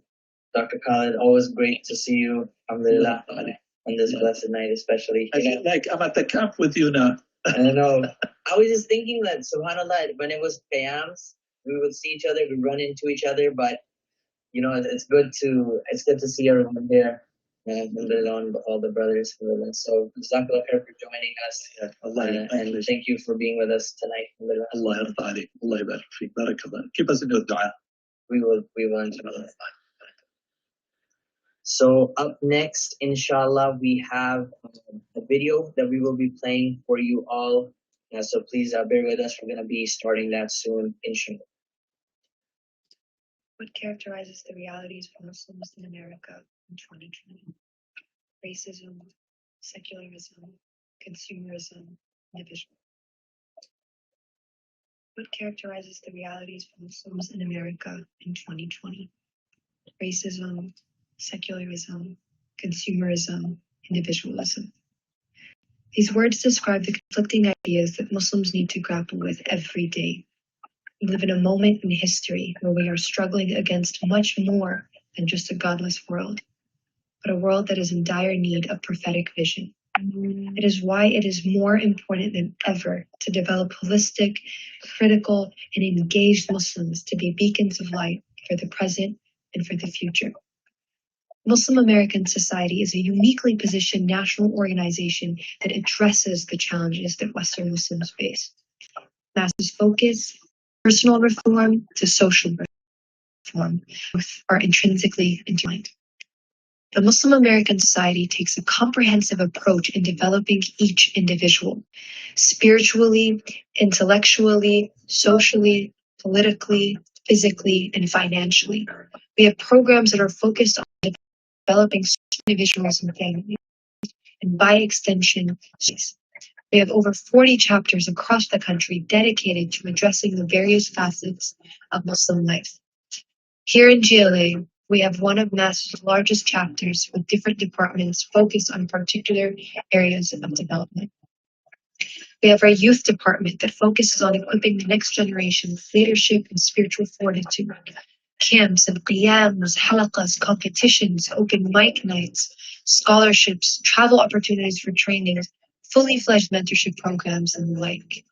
[SPEAKER 1] Dr. Khalid. Always great to see you, alhamdulillah, on this blessed night especially.
[SPEAKER 6] I feel like I'm at the camp with you now.
[SPEAKER 1] I don't know. I was just thinking that, subhanAllah, when it was qiyams, we would see each other, we'd run into each other, but, it's good to see everyone there. alhamdulillah, on all the brothers. Alhamdulillah. So, Jazakallah khair for joining us. And thank you for being with us tonight. Alhamdulillah.
[SPEAKER 7] الله يرضى عليك الله يبارك فيك بارك الله keep us in your dua.
[SPEAKER 1] We will inshallah. So up next, inshallah, we have a video that we will be playing for you all. So please bear with us. We're going to be starting that soon, inshallah.
[SPEAKER 3] What characterizes the realities for Muslims in America in 2020? Racism, secularism, consumerism, individualism. What characterizes the realities for Muslims in America in 2020? Racism, secularism, consumerism, individualism. These words describe the conflicting ideas that Muslims need to grapple with every day. We live in a moment in history where we are struggling against much more than just a godless world, but a world that is in dire need of prophetic vision. It is why it is more important than ever to develop holistic, critical, and engaged Muslims to be beacons of light for the present and for the future. Muslim American Society is a uniquely positioned national organization that addresses the challenges that Western Muslims face. Masjid's focus, personal reform to social reform, both are intrinsically intertwined. The Muslim American Society takes a comprehensive approach in developing each individual, spiritually, intellectually, socially, politically, physically, and financially. We have programs that are focused on developing individuals and families, and by extension, we have over 40 chapters across the country dedicated to addressing the various facets of Muslim life. Here in GLA, we have one of Masjid's largest chapters with different departments focused on particular areas of development. We have our youth department that focuses on equipping the next generation with leadership and spiritual fortitude. Camps and Qiyams, halaqas, competitions, open mic nights, scholarships, travel opportunities for training, fully fledged mentorship programs, and the like.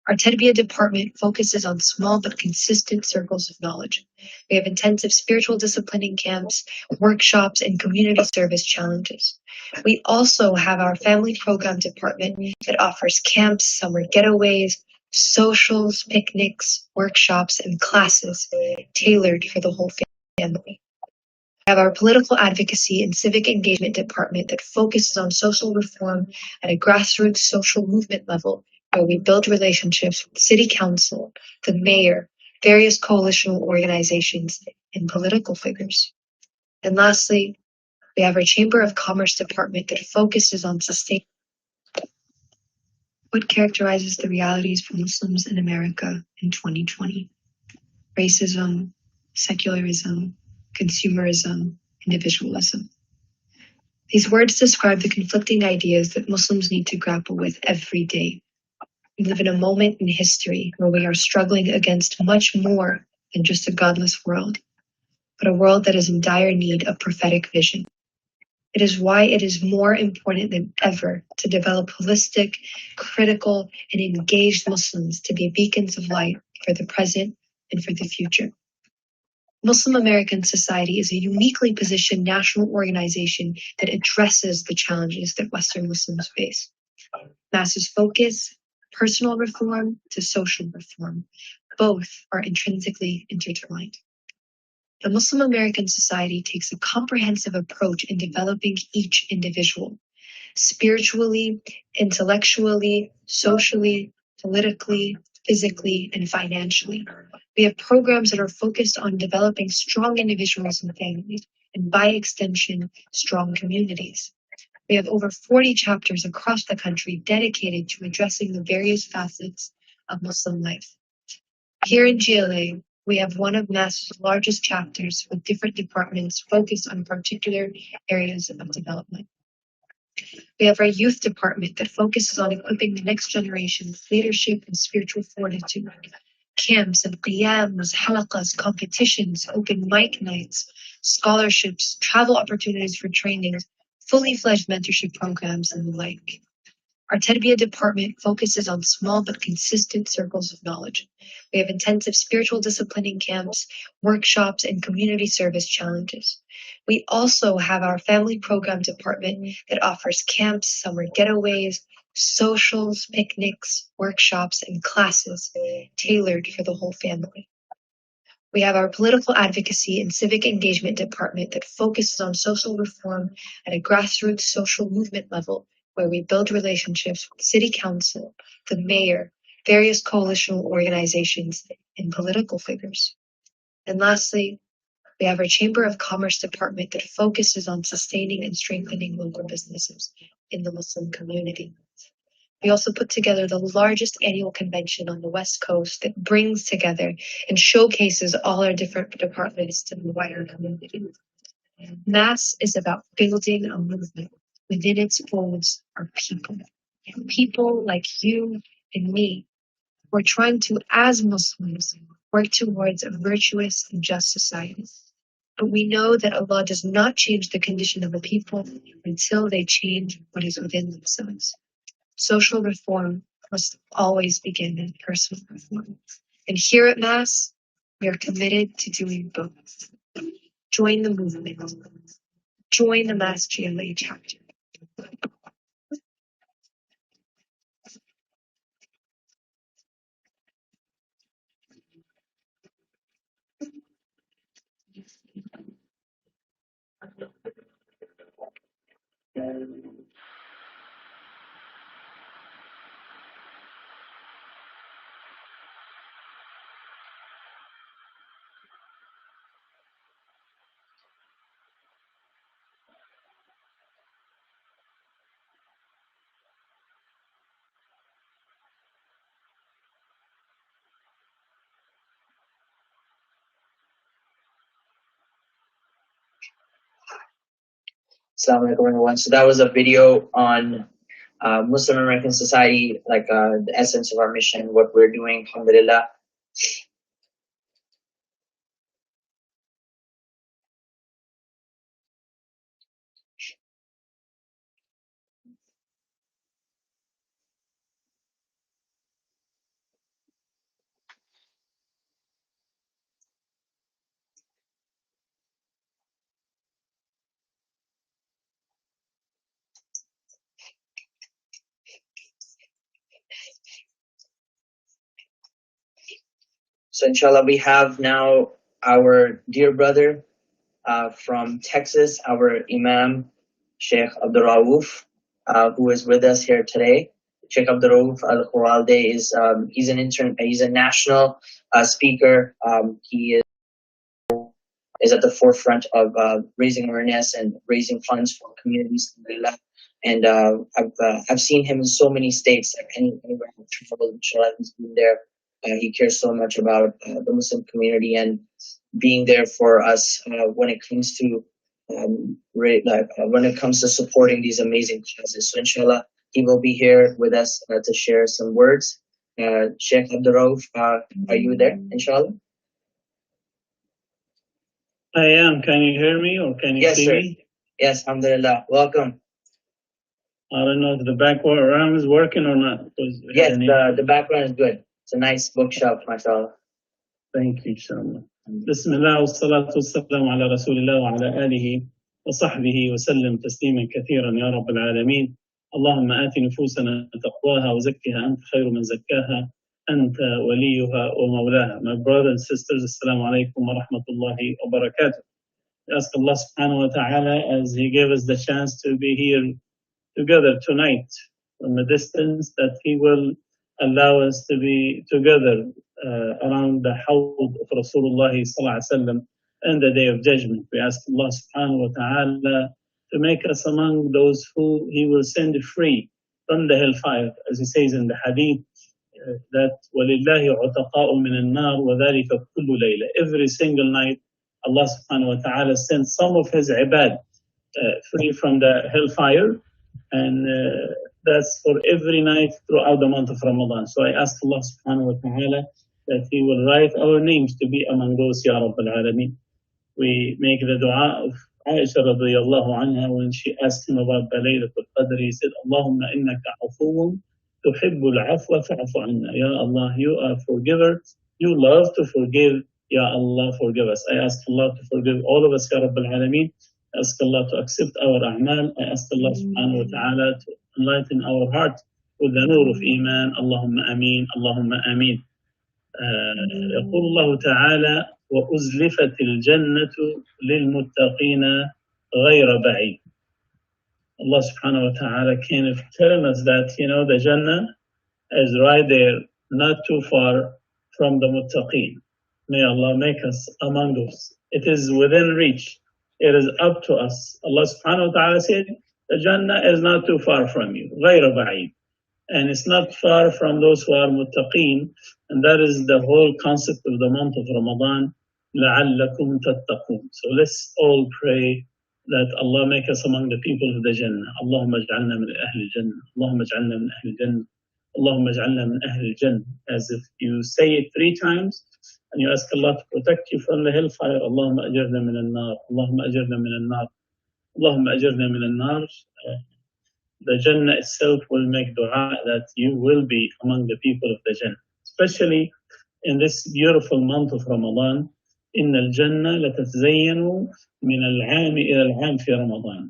[SPEAKER 3] Our Tarbiyah department focuses on small but consistent circles of knowledge. We have intensive spiritual disciplining camps, workshops, and community service challenges. We also have our family program department that offers camps, summer getaways, socials, picnics, workshops, and classes tailored for the whole family. We have our political advocacy and civic engagement department that focuses on social reform at a grassroots social movement level, where we build relationships with city council, the mayor, various coalitional organizations, and political figures. And lastly, we have our Chamber of Commerce department that focuses on sustainability. What characterizes the realities for Muslims in America in 2020? Racism, secularism, consumerism, individualism. These words describe the conflicting ideas that Muslims need to grapple with every day. We live in a moment in history where we are struggling against much more than just a godless world, but a world that is in dire need of prophetic vision. It is why it is more important than ever to develop holistic, critical, and engaged Muslims to be beacons of light for the present and for the future. Muslim American Society is a uniquely positioned national organization that addresses the challenges that Western Muslims face. Masjid's focus, personal reform to social reform, both are intrinsically intertwined. The Muslim American Society takes a comprehensive approach in developing each individual, spiritually, intellectually, socially, politically, physically, and financially. We have programs that are focused on developing strong individuals and families, and by extension, strong communities. We have over 40 chapters across the country dedicated to addressing the various facets of Muslim life. Here in GLA, we have one of Masjid's largest chapters with different departments focused on particular areas of development. We have our youth department that focuses on equipping the next generation with leadership and spiritual fortitude. Camps and Qiyams, halaqas, competitions, open mic nights, scholarships, travel opportunities for training, fully fledged mentorship programs, and the like. Our Tarbiyah department focuses on small but consistent circles of knowledge. We have intensive spiritual disciplining camps, workshops, and community service challenges. We also have our family program department that offers camps, summer getaways, socials, picnics, workshops, and classes tailored for the whole family. We have our political advocacy and civic engagement department that focuses on social reform at a grassroots social movement level, where we build relationships with city council, the mayor, various coalitional organizations, and political figures. And lastly, we have our Chamber of Commerce department that focuses on sustaining and strengthening local businesses in the Muslim community. We also put together the largest annual convention on the West Coast that brings together and showcases all our different departments to the wider community. Mass is about building a movement. Within its folds are people. People like you and me. We're trying to, as Muslims, work towards a virtuous and just society. But we know that Allah does not change the condition of a people until they change what is within themselves. Social reform must always begin in personal reform. And here at Mass, we are committed to doing both. Join the movement. Join the Mass GLA chapter.
[SPEAKER 1] Assalamu alaikum everyone. So that was a video on Muslim American Society, like the essence of our mission, what we're doing, alhamdulillah. So inshallah, we have now our dear brother from Texas, our Imam, Sheikh Abdul Rauf, who is with us here today. Sheikh Abdul Rauf Al-Khuralde is he's a national speaker. He is at the forefront of raising awareness and raising funds for communities. And I've seen him in so many states, like anywhere I've traveled, inshallah, he's been there. He cares so much about the Muslim community and being there for us when it comes to when it comes to supporting these amazing causes. So inshallah, he will be here with us to share some words. Sheikh Abdul Rauf, are you there? Inshallah.
[SPEAKER 8] I am. Can you hear me or can you see me?
[SPEAKER 1] Yes, alhamdulillah. Welcome.
[SPEAKER 8] I don't know if the background is working or not.
[SPEAKER 1] Yes, the background is good. It's a nice bookshelf, mashallah.
[SPEAKER 8] Thank you, inshallah. بسم الله والصلاة والسلام على رسول الله وعلى آله وصحبه وسلم تسليما كثيرا يا رب العالمين. اللهم آت نفوسنا تقواها وزكها أنت خير من زكاها أنت وليها ومولاها. My brothers and sisters, Assalamu alaikum wa rahmatullahi wa barakatuh. We ask Allah subhanahu wa ta'ala, as He gave us the chance to be here together tonight from a distance, that He will allow us to be together around the hawd of Rasulullah sallallahu alaihi wasallam and the day of judgment. We ask Allah subhanahu wa ta'ala to make us among those who He will send free from the hellfire, as He says in the hadith, that وَلِلَّهِ عُتَقَاءٌ مِّنَ النَّارِ وَذَلِكَ كُلُّ لَيْلَةٍ. Every single night Allah subhanahu wa ta'ala sends some of His ibad free from the hellfire, and that's for every night throughout the month of Ramadan. So I ask Allah subhanahu wa ta'ala that He will write our names to be among those, Ya Rabbal Alameen. We make the dua of Aisha radiallahu anha, when she asked him about the Laylatul Qadr, he said, Allahumma innaka afuwun tuhibbul afwa fa'fu anna. Ya Allah, you are forgiver. You love to forgive. Ya Allah, forgive us. I ask Allah to forgive all of us, Ya Rabbil Alameen. I ask Allah to accept our a'mal. I ask Allah subhanahu wa ta'ala to enlighten our heart with the nur of Iman. Allahumma ameen. Allahumma ameen. يقول الله تعالى وأزلفت الجنة للمتقين غير بعيد. Allah subhanahu wa ta'ala kind of telling us that, the Jannah is right there, not too far from the muttaqeen. May Allah make us among those. It is within reach. It is up to us. Allah subhanahu wa ta'ala said, the Jannah is not too far from you. غير بعيد. And it's not far from those who are muttaqeen, and that is the whole concept of the month of Ramadan, لَعَلَّكُمْ تَتَّقُونَ. So let's all pray that Allah make us among the people of the Jannah. Allahumma ij'alna min ahli Jannah. Allahumma ij'alna min ahli Jannah. Allahumma ij'alna min ahli Jannah. As if you say it 3 times, and you ask Allah to protect you from the hellfire. Allahumma ajirna min al-nar. Allahumma ajirna min al-nar. Allahumma ajirna min al-nar. The Jannah itself will make dua that you will be among the people of the Jannah. Especially in this beautiful month of Ramadan, إن الجنة لتتزين من العام إلى العام في رمضان.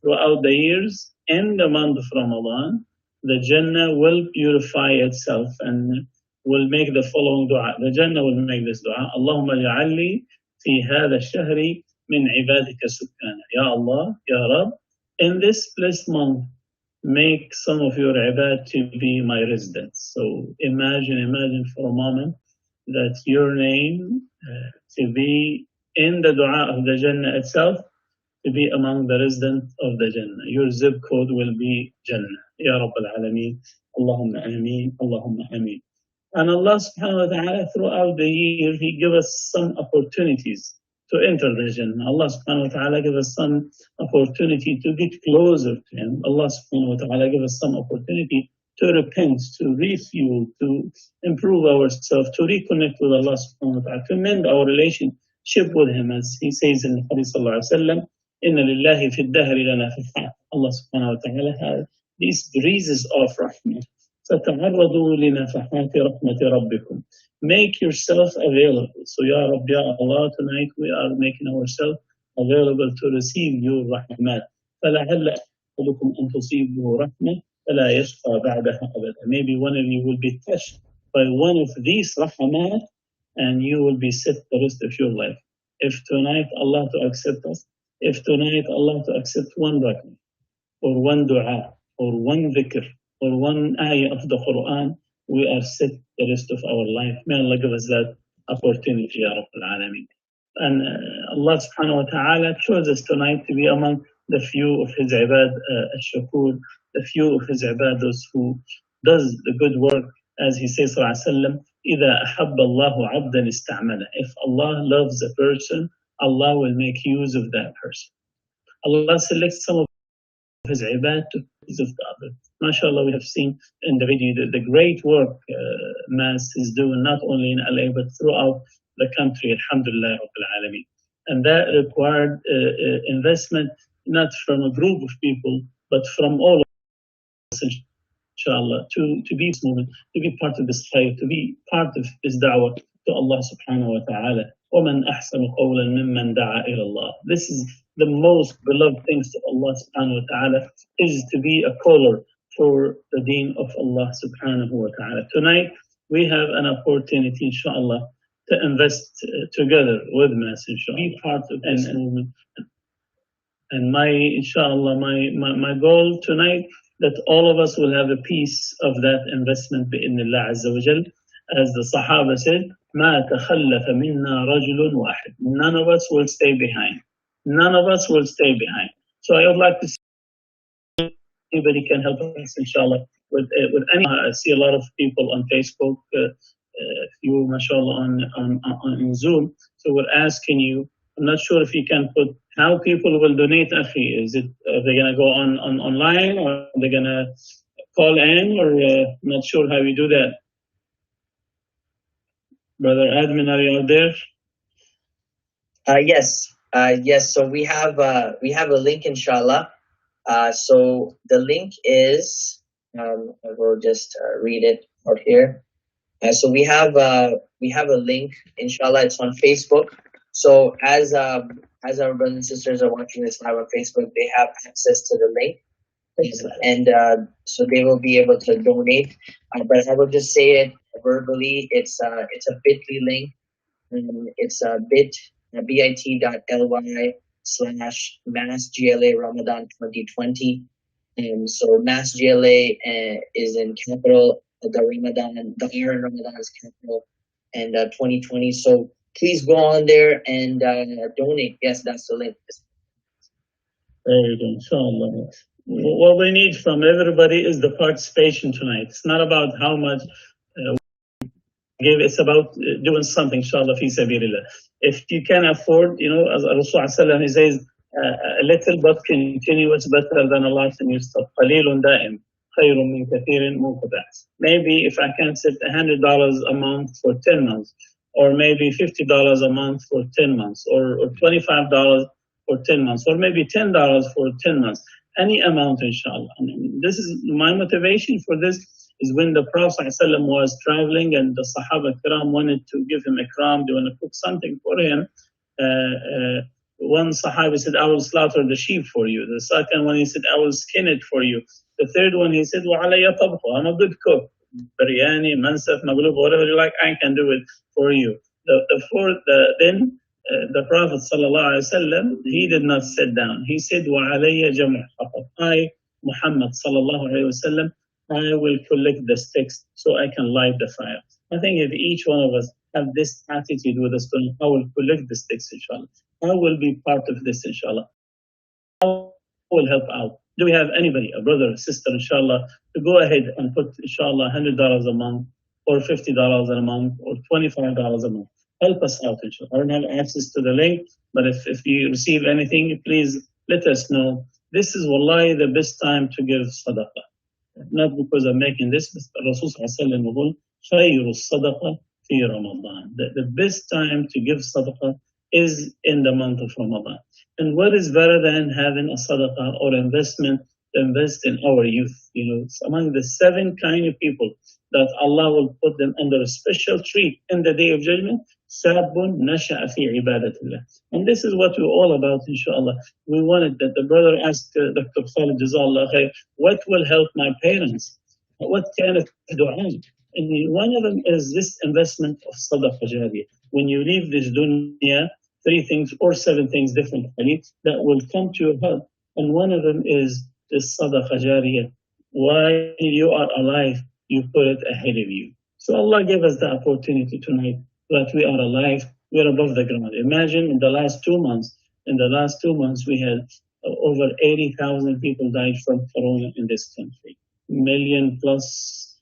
[SPEAKER 8] Throughout the years, in the month of Ramadan, the Jannah will purify itself and will make the following dua. The Jannah will make this dua. اللهم اجعل لي في هذا الشهر من عبادك سكانا. Ya Allah, Ya Rab, in this blessed month, make some of your ibad to be my residence. So imagine for a moment that your name to be in the dua of the Jannah itself, to be among the residents of the Jannah. Your zip code will be Jannah. Ya Rabbil Alameen. Allahumma ameen. Allahumma ameen. And Allah subhanahu wa ta'ala, throughout the year, He gives us some opportunities to enter the Jannah. Allah subhanahu wa ta'ala give us some opportunity to get closer to Him. Allah subhanahu wa ta'ala give us some opportunity to repent, to refuel, to improve ourselves, to reconnect with Allah subhanahu wa ta'ala, to mend our relationship with Him. As He says in the Hadith sallallahu alayhi wa sallam, إِنَّ لِلَّهِ فِي الدَّهْرِ لَنَا فِي. Allah subhanahu wa ta'ala has these breezes of rahmah. فَتَعَرَّضُوا لِنَفَحَاتِ رَحْمَةِ رَبِّكُمْ. Make yourself available. So, Ya Rabbi, Ya Allah, tonight we are making ourselves available to receive your rahmat. فَلَعَلَّ أَحَدُكُمْ أَن تُصِيبُهُ رَحْمَةً فَلَا يَشْقَى بَعْدَهَا أَبَدًا. Maybe one of you will be touched by one of these rahmat, and you will be set the rest of your life. If tonight Allah to accept us, if tonight Allah to accept one rahmat, or one dua, or one dhikr, or one ayah of the Quran, we are set the rest of our life. May Allah give us that opportunity, Ya Rabbil Alameen. And Allah subhanahu wa ta'ala chose us tonight to be among the few of His ibad, al-shakur, the few of His ibad, those who does the good work. As He says, sallallahu alayhi wa sallam, إِذَا أَحَبَّ اللَّهُ عَبْدًا اسْتَعْمَلَهُ. If Allah loves a person, Allah will make use of that person. Allah selects some of His ibad to use of the other. MashaAllah, we have seen in the video the great work Mass is doing not only in LA but throughout the country, alhamdulillah rabbil alameen. And that required investment not from a group of people but from all of us, inshallah, to be this movement, to be part of this fight, to be part of this da'wah to Allah subhanahu wa ta'ala. وَمَنْ أَحْسَنُ قَوْلًا مِمَّنْ دَعَا إِلَى اللَّهِ. This is the most beloved things to Allah subhanahu wa ta'ala, is to be a caller for the deen of Allah subhanahu wa ta'ala. Tonight, we have an opportunity, inshallah, to invest together with Mass, inshallah, be part of this movement. And my, inshallah, my goal tonight, that all of us will have a piece of that investment bi'idhnillah azza wa jal. As the Sahaba said, مَا تَخَلَّفَ مِنَّا رَجُلٌ وَاحِدٌ. None of us will stay behind. None of us will stay behind. So I would like to see if anybody can help us, inshallah, with any. I see a lot of people on Facebook, few, mashallah, on Zoom. So we're asking you, I'm not sure if you can put how people will donate, Akhi. Is it, are they going to go on online, or are they going to call in, or I'm not sure how we do that. Brother Admin, are you out there?
[SPEAKER 1] Yes. Yes, so we have a link, inshallah. So the link is, I will just read it out here. So we have a link, inshallah. It's on Facebook. So as our brothers and sisters are watching this live on Facebook, they have access to the link, and so they will be able to donate. But I will just say it verbally. It's a bit.ly link. It's bit.ly/MassGLA Ramadan 2020. So Mass GLA is in capital, the year in Ramadan is capital, and 2020. So please go on there and donate. Yes, that's the link.
[SPEAKER 8] Very good, inshallah. What we need from everybody is the participation tonight. It's not about how much give, it's about doing something, inshallah, fi sabilillah. If you can afford, as Rasulullah he says, a little but continuous better than a lot and you stop. قليل دائم خير من كثير منقطع. Maybe if I can set $100 a month for 10 months, or maybe $50 a month for 10 months, or $25 for 10 months, or maybe $10 for 10 months, any amount, inshallah. And this is my motivation for this. Is when the Prophet ﷺ was traveling and the Sahaba Kiram wanted to give him ikram, they want to cook something for him. One Sahabi said, I will slaughter the sheep for you. The second one, he said, I will skin it for you. The third one, he said, وَعَلَيَّ طَبْخُ, I'm a good cook. Biryani, mansaf, maglub, whatever you like, I can do it for you. The fourth, then the Prophet ﷺ, he did not sit down. He said, وَعَلَيَّ جَمْعُ فَقَطْ, I, Muhammad ﷺ, I will collect the sticks so I can light the fire. I think if each one of us have this attitude with us, I will collect the sticks, inshallah. I will be part of this, inshallah. I will help out. Do we have anybody, a brother, a sister, inshallah, to go ahead and put, inshallah, $100 a month, or $50 a month, or $25 a month? Help us out, inshallah. I don't have access to the link, but if you receive anything, please let us know. This is, wallahi, the best time to give sadaqah. Not because I'm making this, but Rasul sallallahu alaihi wasallam fi Ramadan. The best time to give sadaqah is in the month of Ramadan. And what is better than having a sadaqah or investment to invest in our youth? It's among the 7 kind of people that Allah will put them under a special treat in the Day of Judgment. Sabun nasha'a fi ibadatillah. And this is what we're all about, inshallah. We wanted that the brother asked Dr. Khalid Jazallah khair, what will help my parents? What kind of dua? And one of them is this investment of sadaqah jariyah. When you leave this dunya, 3 things or 7 things differently that will come to your help. And one of them is this sadaqah jariyah. While you are alive, you put it ahead of you. So Allah gave us the opportunity tonight that we are alive, we're above the ground. Imagine in the last 2 months, we had over 80,000 people died from corona in this country. Million plus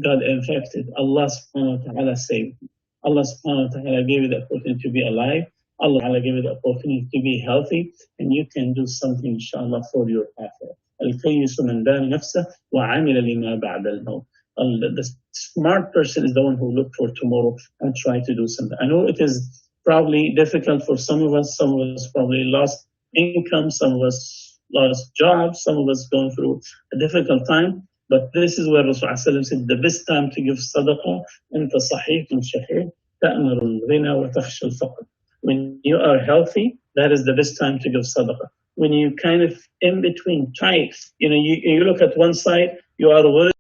[SPEAKER 8] got infected. Allah subhanahu wa ta'ala saved. Allah subhanahu wa ta'ala gave you the opportunity to be alive. Allah ta'ala gave you the opportunity to be healthy, and you can do something, inshallah, for your akhirah. Al-Qayyisu man dana nafsah wa amila lima ba'da al-maut. The smart person is the one who look for tomorrow and try to do something. I know it is probably difficult for some of us. Some of us probably lost income. Some of us lost jobs. Some of us going through a difficult time. But this is where Rasulullah said, the best time to give sadaqah, anta sahihun shahih, ta'muru al-ghina wa takhsha al-faqr. When you are healthy, that is the best time to give sadaqah. When you kind of in between, try, you look at one side, you are worried